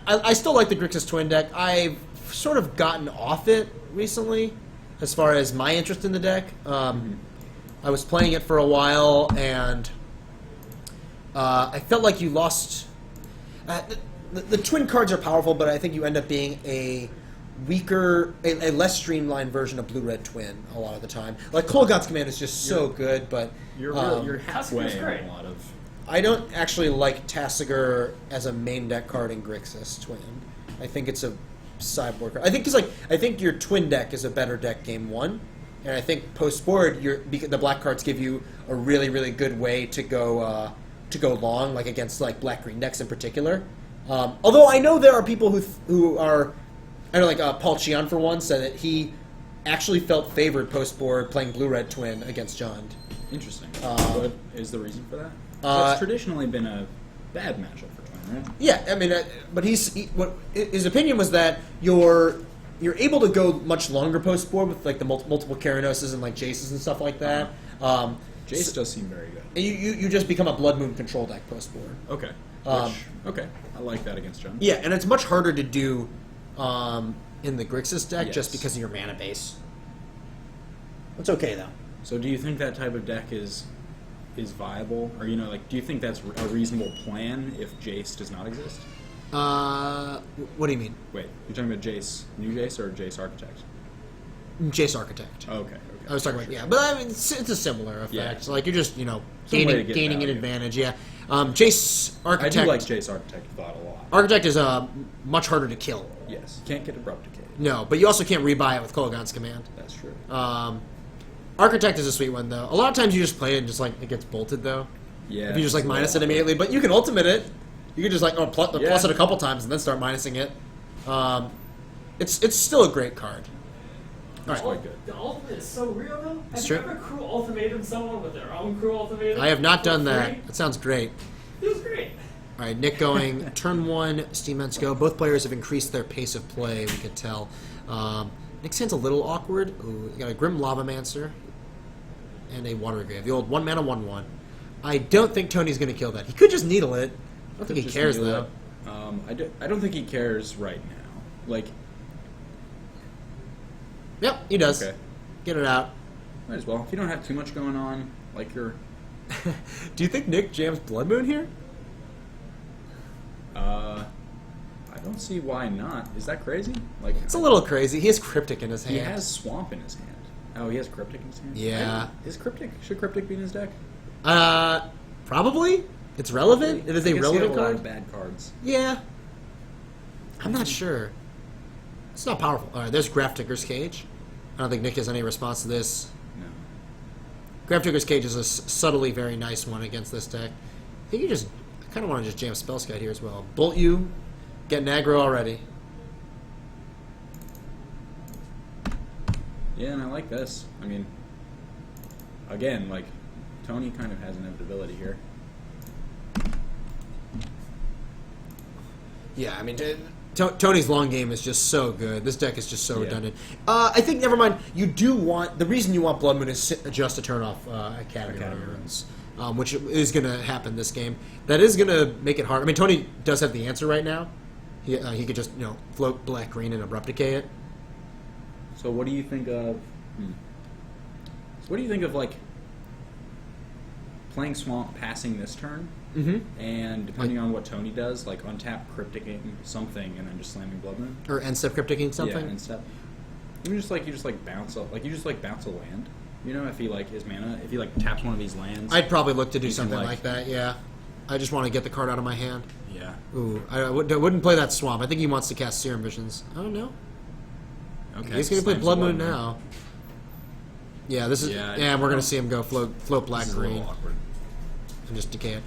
[SPEAKER 1] I still like the Grixis Twin deck. I've sort of gotten off it recently, as far as my interest in the deck. I was playing it for a while, and I felt like you lost. The twin cards are powerful, but I think you end up being a weaker, a less streamlined version of Blue-Red Twin a lot of the time. Like Kolaghan's Command is just so good, but
[SPEAKER 2] You're halfway
[SPEAKER 3] Tusk is
[SPEAKER 2] in
[SPEAKER 3] great.
[SPEAKER 2] a lot of...
[SPEAKER 1] I don't actually like Tassiger as a main deck card in Grixis Twin. I think it's a sideboard card. I think your Twin deck is a better deck game 1, and I think post board the black cards give you a really really good way to go long, like against like black green decks in particular. Although I know there are people who are, I know like Paul Cheon for one said that he actually felt favored post board playing Blue Red Twin against Jund.
[SPEAKER 2] Interesting. What is the reason for that? It's traditionally been a bad matchup for Twin, right?
[SPEAKER 1] Yeah, I mean, but his opinion was that you're able to go much longer post board with like the multiple Karanoses and like Jaces and stuff like that.
[SPEAKER 2] Jace does seem very good.
[SPEAKER 1] And you just become a Blood Moon control deck post board.
[SPEAKER 2] Okay. Okay. I like that against Jund.
[SPEAKER 1] Yeah, and it's much harder to do in the Grixis deck just
[SPEAKER 2] Yes.
[SPEAKER 1] because of your mana base. It's okay though.
[SPEAKER 2] So do you think that type of deck is viable? Or, do you think that's a reasonable plan if Jace does not exist?
[SPEAKER 1] What do you mean?
[SPEAKER 2] Wait, you're talking about Jace, new Jace, or Jace Architect?
[SPEAKER 1] Jace Architect.
[SPEAKER 2] Okay.
[SPEAKER 1] I was talking about but I mean it's a similar effect.
[SPEAKER 2] Yeah.
[SPEAKER 1] Like you're just
[SPEAKER 2] way to
[SPEAKER 1] gaining
[SPEAKER 2] get
[SPEAKER 1] an
[SPEAKER 2] value.
[SPEAKER 1] advantage. Yeah. Jace Architect.
[SPEAKER 2] I do like Jace Architect thought a lot.
[SPEAKER 1] Architect is much harder to kill.
[SPEAKER 2] Yes. Can't get Abrupt Decay.
[SPEAKER 1] No, but you also can't rebuy it with Kolaghan's Command.
[SPEAKER 2] That's true.
[SPEAKER 1] Architect is a sweet one though. A lot of times you just play it and just like it gets bolted though.
[SPEAKER 2] Yeah.
[SPEAKER 1] If you just like
[SPEAKER 2] it's a
[SPEAKER 1] minus it
[SPEAKER 2] little
[SPEAKER 1] immediately, but you can ultimate it. You can just like plus
[SPEAKER 2] Yeah.
[SPEAKER 1] it a couple times and then start minusing it. It's still a great card.
[SPEAKER 2] That's
[SPEAKER 1] All right.
[SPEAKER 2] quite good.
[SPEAKER 3] The ultimate is so real, though.
[SPEAKER 1] It's
[SPEAKER 3] Have you
[SPEAKER 1] true.
[SPEAKER 3] ever crew ultimatum someone with their own crew ultimatum?
[SPEAKER 1] I have not
[SPEAKER 3] for
[SPEAKER 1] done
[SPEAKER 3] free?
[SPEAKER 1] that. That sounds great.
[SPEAKER 3] It was great.
[SPEAKER 1] All right, Nick going turn 1, Steam Ents go. Both players have increased their pace of play, we could tell. Nick's hand's a little awkward. Ooh, you got a Grim Lavamancer and a Water Grave. The old 1-mana 1/1. I don't think Tony's going to kill that. He could just needle it. I don't think he
[SPEAKER 2] Just
[SPEAKER 1] cares,
[SPEAKER 2] needle
[SPEAKER 1] though.
[SPEAKER 2] it. I don't think he cares right now. Like,
[SPEAKER 1] Yep, he does.
[SPEAKER 2] okay.
[SPEAKER 1] Get it out.
[SPEAKER 2] Might as well. If you don't have too much going on, like you're
[SPEAKER 1] Do you think Nick jams Blood Moon here?
[SPEAKER 2] I don't see why not. Is that crazy? Like,
[SPEAKER 1] It's a little crazy. He has Cryptic in his hand.
[SPEAKER 2] he has Swamp in his hand. Oh, he has Cryptic in his hand?
[SPEAKER 1] Yeah.
[SPEAKER 2] Is Cryptic? Should Cryptic be in his deck?
[SPEAKER 1] Probably. It's relevant. It is
[SPEAKER 2] I
[SPEAKER 1] a
[SPEAKER 2] guess he
[SPEAKER 1] relevant
[SPEAKER 2] had a lot
[SPEAKER 1] card.
[SPEAKER 2] of bad cards.
[SPEAKER 1] Yeah. I'm not sure. It's not powerful. All right, there's Graph Ticker's Cage. I don't think Nick has any response to this.
[SPEAKER 2] No.
[SPEAKER 1] Graph Ticker's Cage is a subtly very nice one against this deck. I think I kind of want to just jam Spell Scout here as well. Bolt you, get an aggro already.
[SPEAKER 2] Yeah, and I like this. I mean, again, like, Tony kind of has inevitability here.
[SPEAKER 1] Yeah, I mean, Tony's long game is just so good. This deck is just so
[SPEAKER 2] Yeah.
[SPEAKER 1] redundant. I think, never mind, you do want, the reason you want Blood Moon is just to turn off Academy Ruins, which is going to happen this game. That is going to make it hard. I mean, Tony does have the answer right now. He could just, float black-green and Abrupt Decay it.
[SPEAKER 2] So what do you think of... So what do you think of, like, playing Swamp, passing this turn, and depending on what Tony does, like untap Crypticing something and then just slamming Blood Moon?
[SPEAKER 1] Or end-step Crypticing something?
[SPEAKER 2] Yeah, instead. Even just like bounce a land. You know, if he like his mana, if he like taps one of these lands.
[SPEAKER 1] I'd probably look to do
[SPEAKER 2] You can,
[SPEAKER 1] something
[SPEAKER 2] like-
[SPEAKER 1] like that, yeah. I just want to get the card out of my hand.
[SPEAKER 2] Yeah.
[SPEAKER 1] Ooh, I wouldn't play that Swamp. I think he wants to cast Serum Visions. I don't know.
[SPEAKER 2] Okay.
[SPEAKER 1] He's going to play
[SPEAKER 2] slams
[SPEAKER 1] Blood
[SPEAKER 2] the
[SPEAKER 1] Moon now. Yeah, this is.
[SPEAKER 2] Yeah,
[SPEAKER 1] Yeah, we're going
[SPEAKER 2] no.
[SPEAKER 1] to see him go float black
[SPEAKER 2] This is a little
[SPEAKER 1] green
[SPEAKER 2] awkward.
[SPEAKER 1] and just decay it.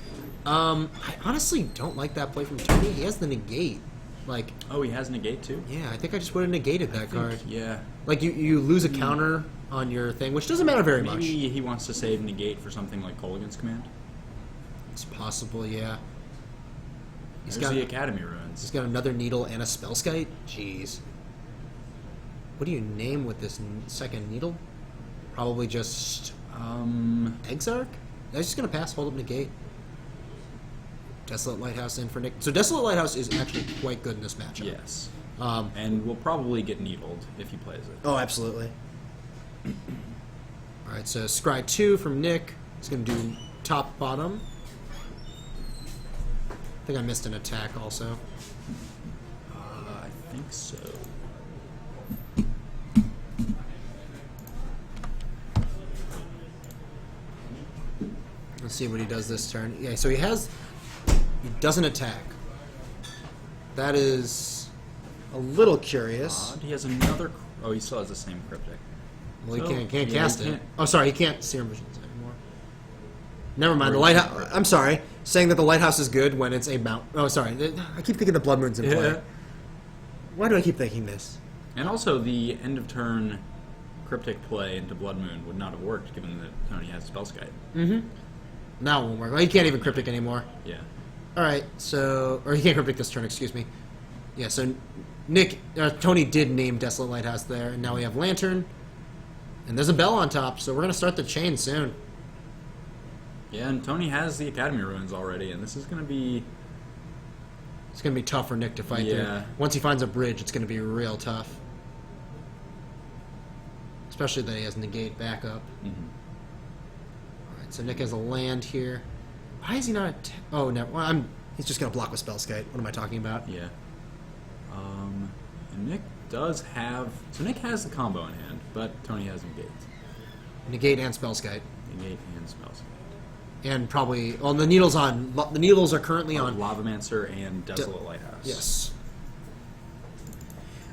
[SPEAKER 1] I honestly don't like that play from Tony. He has the negate. Like,
[SPEAKER 2] Oh, he has negate too.
[SPEAKER 1] yeah, I think I just would have negated that card.
[SPEAKER 2] Yeah.
[SPEAKER 1] Like you lose a counter on your thing, which doesn't matter very much.
[SPEAKER 2] Maybe he wants to save negate for something like Kolaghan's Command.
[SPEAKER 1] It's possible, yeah. He's
[SPEAKER 2] There's
[SPEAKER 1] got
[SPEAKER 2] the Academy Ruins.
[SPEAKER 1] he's got another needle and a spell skite. Jeez. What do you name with this second needle? Probably just Exarch? I was just gonna pass, hold up negate. Desolate Lighthouse in for Nick. So Desolate Lighthouse is actually quite good in this matchup.
[SPEAKER 2] Yes.
[SPEAKER 1] Um,
[SPEAKER 2] And will probably get needled if he plays it.
[SPEAKER 1] oh, absolutely. All right, so Scry 2 from Nick. He's gonna do top bottom. I think I missed an attack also.
[SPEAKER 2] I think so.
[SPEAKER 1] Let's see what he does this turn. Yeah, so he doesn't attack. That is a little curious.
[SPEAKER 2] Odd. He has another. Oh, he still has the same Cryptic.
[SPEAKER 1] Well, he
[SPEAKER 2] So,
[SPEAKER 1] can't
[SPEAKER 2] yeah,
[SPEAKER 1] cast
[SPEAKER 2] he
[SPEAKER 1] it.
[SPEAKER 2] can't.
[SPEAKER 1] Oh, sorry, he can't Serum Visions anymore. Never mind. The
[SPEAKER 2] Or-
[SPEAKER 1] lighthouse. I'm sorry, saying that the lighthouse is good when it's a mount. Oh, sorry. I keep thinking the Blood Moon's in play.
[SPEAKER 2] Yeah.
[SPEAKER 1] Why do I keep thinking this?
[SPEAKER 2] And also, the end of turn Cryptic play into Blood Moon would not have worked given that Tony has Spellskite.
[SPEAKER 1] Now it won't work. Well, he can't even Cryptic anymore.
[SPEAKER 2] Yeah.
[SPEAKER 1] All right, so or he can't Cryptic this turn. Excuse me. Yeah, so Tony did name Desolate Lighthouse there, and now we have Lantern, and there's a bell on top. So we're gonna start the chain soon.
[SPEAKER 2] Yeah, and Tony has the Academy Ruins already, and this is going to be...
[SPEAKER 1] It's gonna be tough for Nick to fight through.
[SPEAKER 2] Yeah.
[SPEAKER 1] Once he finds a bridge, it's gonna be real tough. Especially that he has negate backup. Alright, so Nick has a land here. Why is he not oh no, well, he's just gonna block with Spellskite. What am I talking about?
[SPEAKER 2] Yeah. And Nick does have... So Nick has the combo in hand, but Tony has negate.
[SPEAKER 1] Negate and Spellskite.
[SPEAKER 2] Negate and Spellskite.
[SPEAKER 1] And probably the needles are currently on
[SPEAKER 2] Lavamancer and Desolate Lighthouse.
[SPEAKER 1] yes.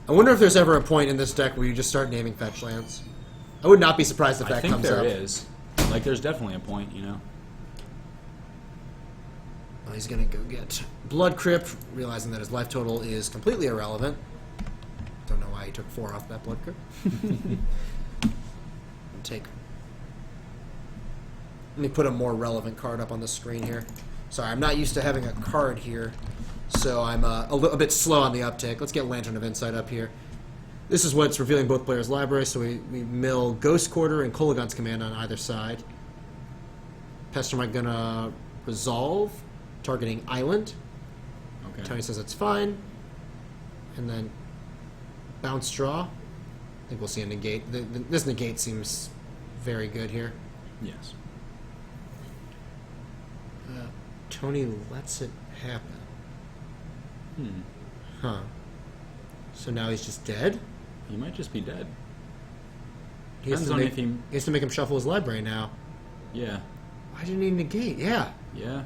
[SPEAKER 1] I wonder if there's ever a point in this deck where you just start naming fetch lands. I would not be surprised if
[SPEAKER 2] I
[SPEAKER 1] that
[SPEAKER 2] think
[SPEAKER 1] comes
[SPEAKER 2] there
[SPEAKER 1] up.
[SPEAKER 2] is. Like, there's definitely a point, you know?
[SPEAKER 1] Well, he's gonna go get Blood Crypt, realizing that his life total is completely irrelevant. Don't know why he took 4 off that Blood Crypt. Let me put a more relevant card up on the screen here. Sorry, I'm not used to having a card here, so I'm a bit slow on the uptake. Let's get Lantern of Insight up here. This is what's revealing both players' libraries, so we mill Ghost Quarter and Kolaghan's Command on either side. Pestermite gonna resolve, targeting Island.
[SPEAKER 2] Okay.
[SPEAKER 1] Tony says it's fine. And then bounce draw. I think we'll see a negate. This negate seems very good here.
[SPEAKER 2] Yes.
[SPEAKER 1] Tony lets it happen. Huh. So now he's just dead?
[SPEAKER 2] He might just be dead.
[SPEAKER 1] He has,
[SPEAKER 2] Depends
[SPEAKER 1] to
[SPEAKER 2] on
[SPEAKER 1] make,
[SPEAKER 2] if he...
[SPEAKER 1] he has to make him shuffle his library now.
[SPEAKER 2] Yeah.
[SPEAKER 1] Why didn't he negate? Yeah.
[SPEAKER 2] Yeah.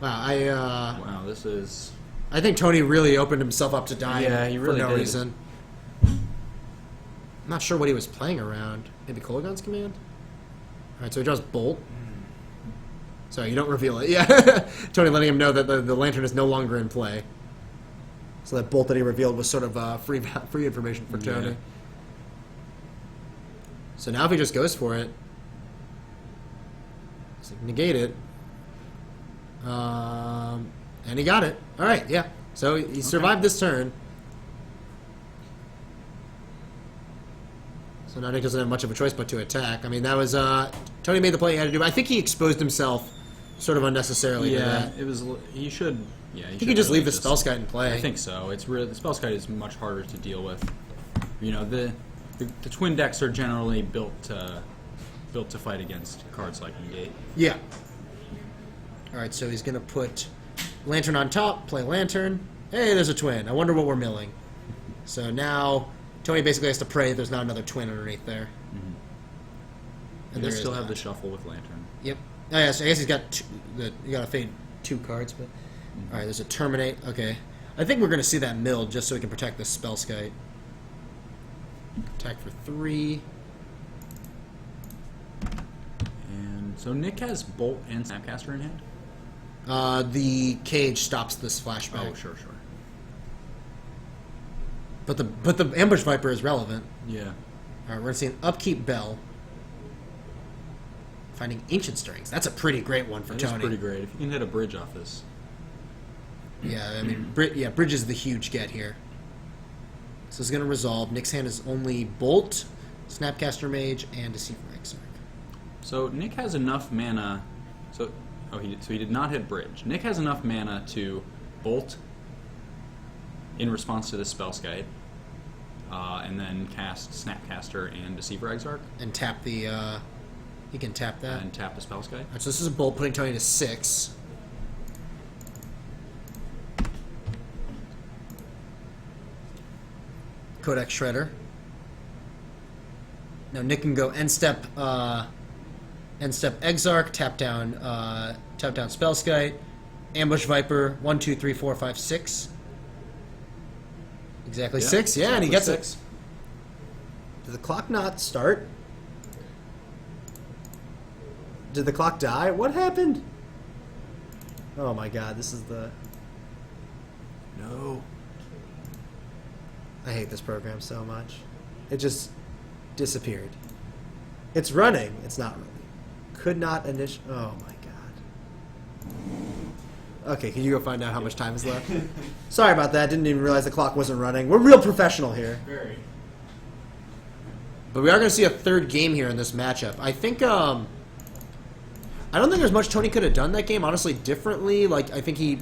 [SPEAKER 1] Wow,
[SPEAKER 2] Wow, this is...
[SPEAKER 1] I think Tony really opened himself up to dying
[SPEAKER 2] Yeah, he really
[SPEAKER 1] for no
[SPEAKER 2] did.
[SPEAKER 1] reason. I'm not sure what he was playing around. Maybe Kolaghan's Command? Alright, so he draws Bolt. Sorry, you don't reveal it. Yeah. Tony letting him know that the lantern is no longer in play. So that Bolt that he revealed was sort of free information for Tony.
[SPEAKER 2] Yeah.
[SPEAKER 1] So now if he just goes for it, he's like, negate it. And he got it. All right, yeah. So he survived this turn. So now Nick doesn't have much of a choice but to attack. I mean, that was Tony made the play he had to do. I think he exposed himself sort of unnecessarily. to
[SPEAKER 2] Yeah,
[SPEAKER 1] that.
[SPEAKER 2] it was... He should... Yeah,
[SPEAKER 1] I think he just leave the Spellskite in play.
[SPEAKER 2] I think so. It's really... The Spellskite is much harder to deal with. You know, the twin decks are generally built to fight against cards like Negate.
[SPEAKER 1] Yeah. All right, so he's gonna put Lantern on top, play Lantern. Hey, there's a twin. I wonder what we're milling. So now Tony basically has to pray there's not another twin underneath there.
[SPEAKER 2] And
[SPEAKER 1] there
[SPEAKER 2] they still
[SPEAKER 1] is
[SPEAKER 2] have
[SPEAKER 1] not.
[SPEAKER 2] the shuffle with Lantern.
[SPEAKER 1] Yep. Oh, yeah, so I guess he's got you gotta fade 2 cards, but all right. There's a Terminate. Okay, I think we're gonna see that milled just so we can protect this Spellskite. Attack for 3.
[SPEAKER 2] And so Nick has Bolt and Snapcaster in hand?
[SPEAKER 1] The cage stops this flashback.
[SPEAKER 2] Oh, sure.
[SPEAKER 1] But the Ambush Viper is relevant.
[SPEAKER 2] Yeah.
[SPEAKER 1] All right, we're gonna see an Upkeep Bell. Finding Ancient Strings. That's a pretty great one for
[SPEAKER 2] That is
[SPEAKER 1] Tony.
[SPEAKER 2] pretty great. If you can hit a bridge off this.
[SPEAKER 1] Yeah, I mean, Bridge is the huge get here. So it's going to resolve. Nick's hand is only Bolt, Snapcaster Mage, and Deceiver Exarch.
[SPEAKER 2] So Nick has enough mana. So he did not hit bridge. Nick has enough mana to bolt in response to this Spellskite, and then cast Snapcaster and Deceiver Exarch,
[SPEAKER 1] And tap the... he can tap that.
[SPEAKER 2] and tap the Spellskite.
[SPEAKER 1] All right, so this is a Bolt, putting Tony to 6. Codex Shredder. Now Nick can go end step Exarch, tap down Spellskite, Ambush Viper, 1, 2, 3, 4, 5, 6. Exactly 6, yeah, and he gets
[SPEAKER 2] six.
[SPEAKER 1] it. Did the clock not start? Did the clock die? What happened? Oh my god, this is the... No. I hate this program so much. It just disappeared. It's running. It's not running. Could not initiate... Oh my god. Okay, can you go find out how much time is left? Sorry about that. Didn't even realize the clock wasn't running. We're real professional here.
[SPEAKER 4] Very.
[SPEAKER 1] But we are going to see a third game here in this matchup. I think, I don't think there's much Tony could have done that game, honestly, differently. Like, I think he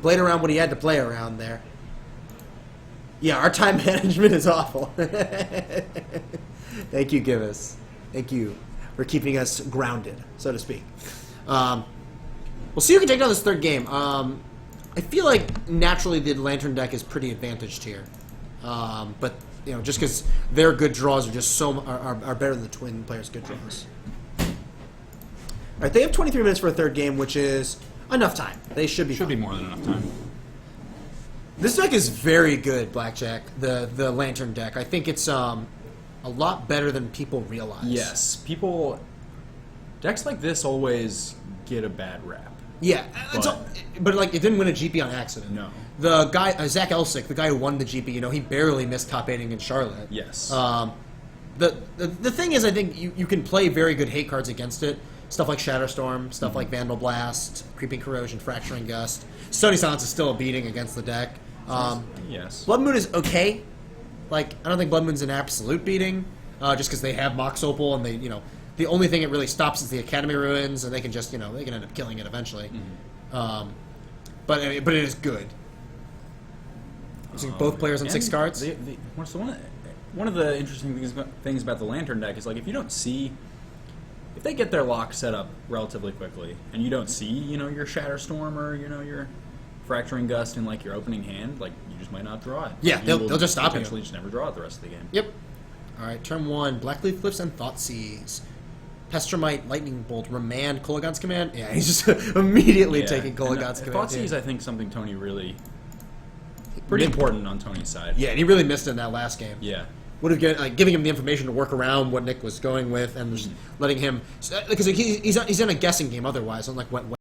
[SPEAKER 1] played around what he had to play around there. Yeah, our time management is awful. Thank you, Givus. Thank you for keeping us grounded, so to speak. We'll see who can take down this third game. I feel like naturally the Lantern deck is pretty advantaged here, but just because their good draws are just are better than the Twin players' good draws. All right, they have 23 minutes for a third game, which is enough time. They should be.
[SPEAKER 2] Should be
[SPEAKER 1] fine.
[SPEAKER 2] more than enough time.
[SPEAKER 1] This deck is very good, Blackjack. The Lantern deck. I think it's a lot better than people realize.
[SPEAKER 2] Yes, decks like this always get a bad rap.
[SPEAKER 1] Yeah, but like it didn't win a GP on accident.
[SPEAKER 2] No.
[SPEAKER 1] The guy Zach Elsick, the guy who won the GP, he barely missed top 8 in Charlotte.
[SPEAKER 2] Yes.
[SPEAKER 1] The thing is, I think you can play very good hate cards against it. Stuff like Shatterstorm, stuff like Vandal Blast, Creeping Corrosion, Fracturing Gust. Stony Silence is still a beating against the deck.
[SPEAKER 2] Yes.
[SPEAKER 1] Blood Moon is okay. Like, I don't think Blood Moon's an absolute beating, just because they have Mox Opal and they, the only thing it really stops is the Academy Ruins, and they can just, they can end up killing it eventually. But it is good. Using both players on 6 cards.
[SPEAKER 2] One of the interesting things about the Lantern deck is, like, if they get their lock set up relatively quickly, and you don't see, your Shatterstorm or, your Fracturing Gust in, like, your opening hand, like, you just might not draw it.
[SPEAKER 1] Yeah,
[SPEAKER 2] You
[SPEAKER 1] they'll
[SPEAKER 2] will
[SPEAKER 1] just stop you.
[SPEAKER 2] potentially just never draw it the rest of the game.
[SPEAKER 1] Yep. All right, turn 1, Blackleaf Cliffs and Thoughtseize. Pestromite, Lightning Bolt, Remand, Kolagon's Command. Yeah, he's just immediately
[SPEAKER 2] Yeah.
[SPEAKER 1] taking Kolagon's
[SPEAKER 2] And,
[SPEAKER 1] Command.
[SPEAKER 2] Thoughtseize,
[SPEAKER 1] yeah.
[SPEAKER 2] I think, something Tony really... Pretty important on Tony's side.
[SPEAKER 1] Yeah, and he really missed it in that last game.
[SPEAKER 2] Yeah.
[SPEAKER 1] Would have given, giving him the information to work around what Nick was going with, and just letting him, because he's in a guessing game otherwise. Unlike when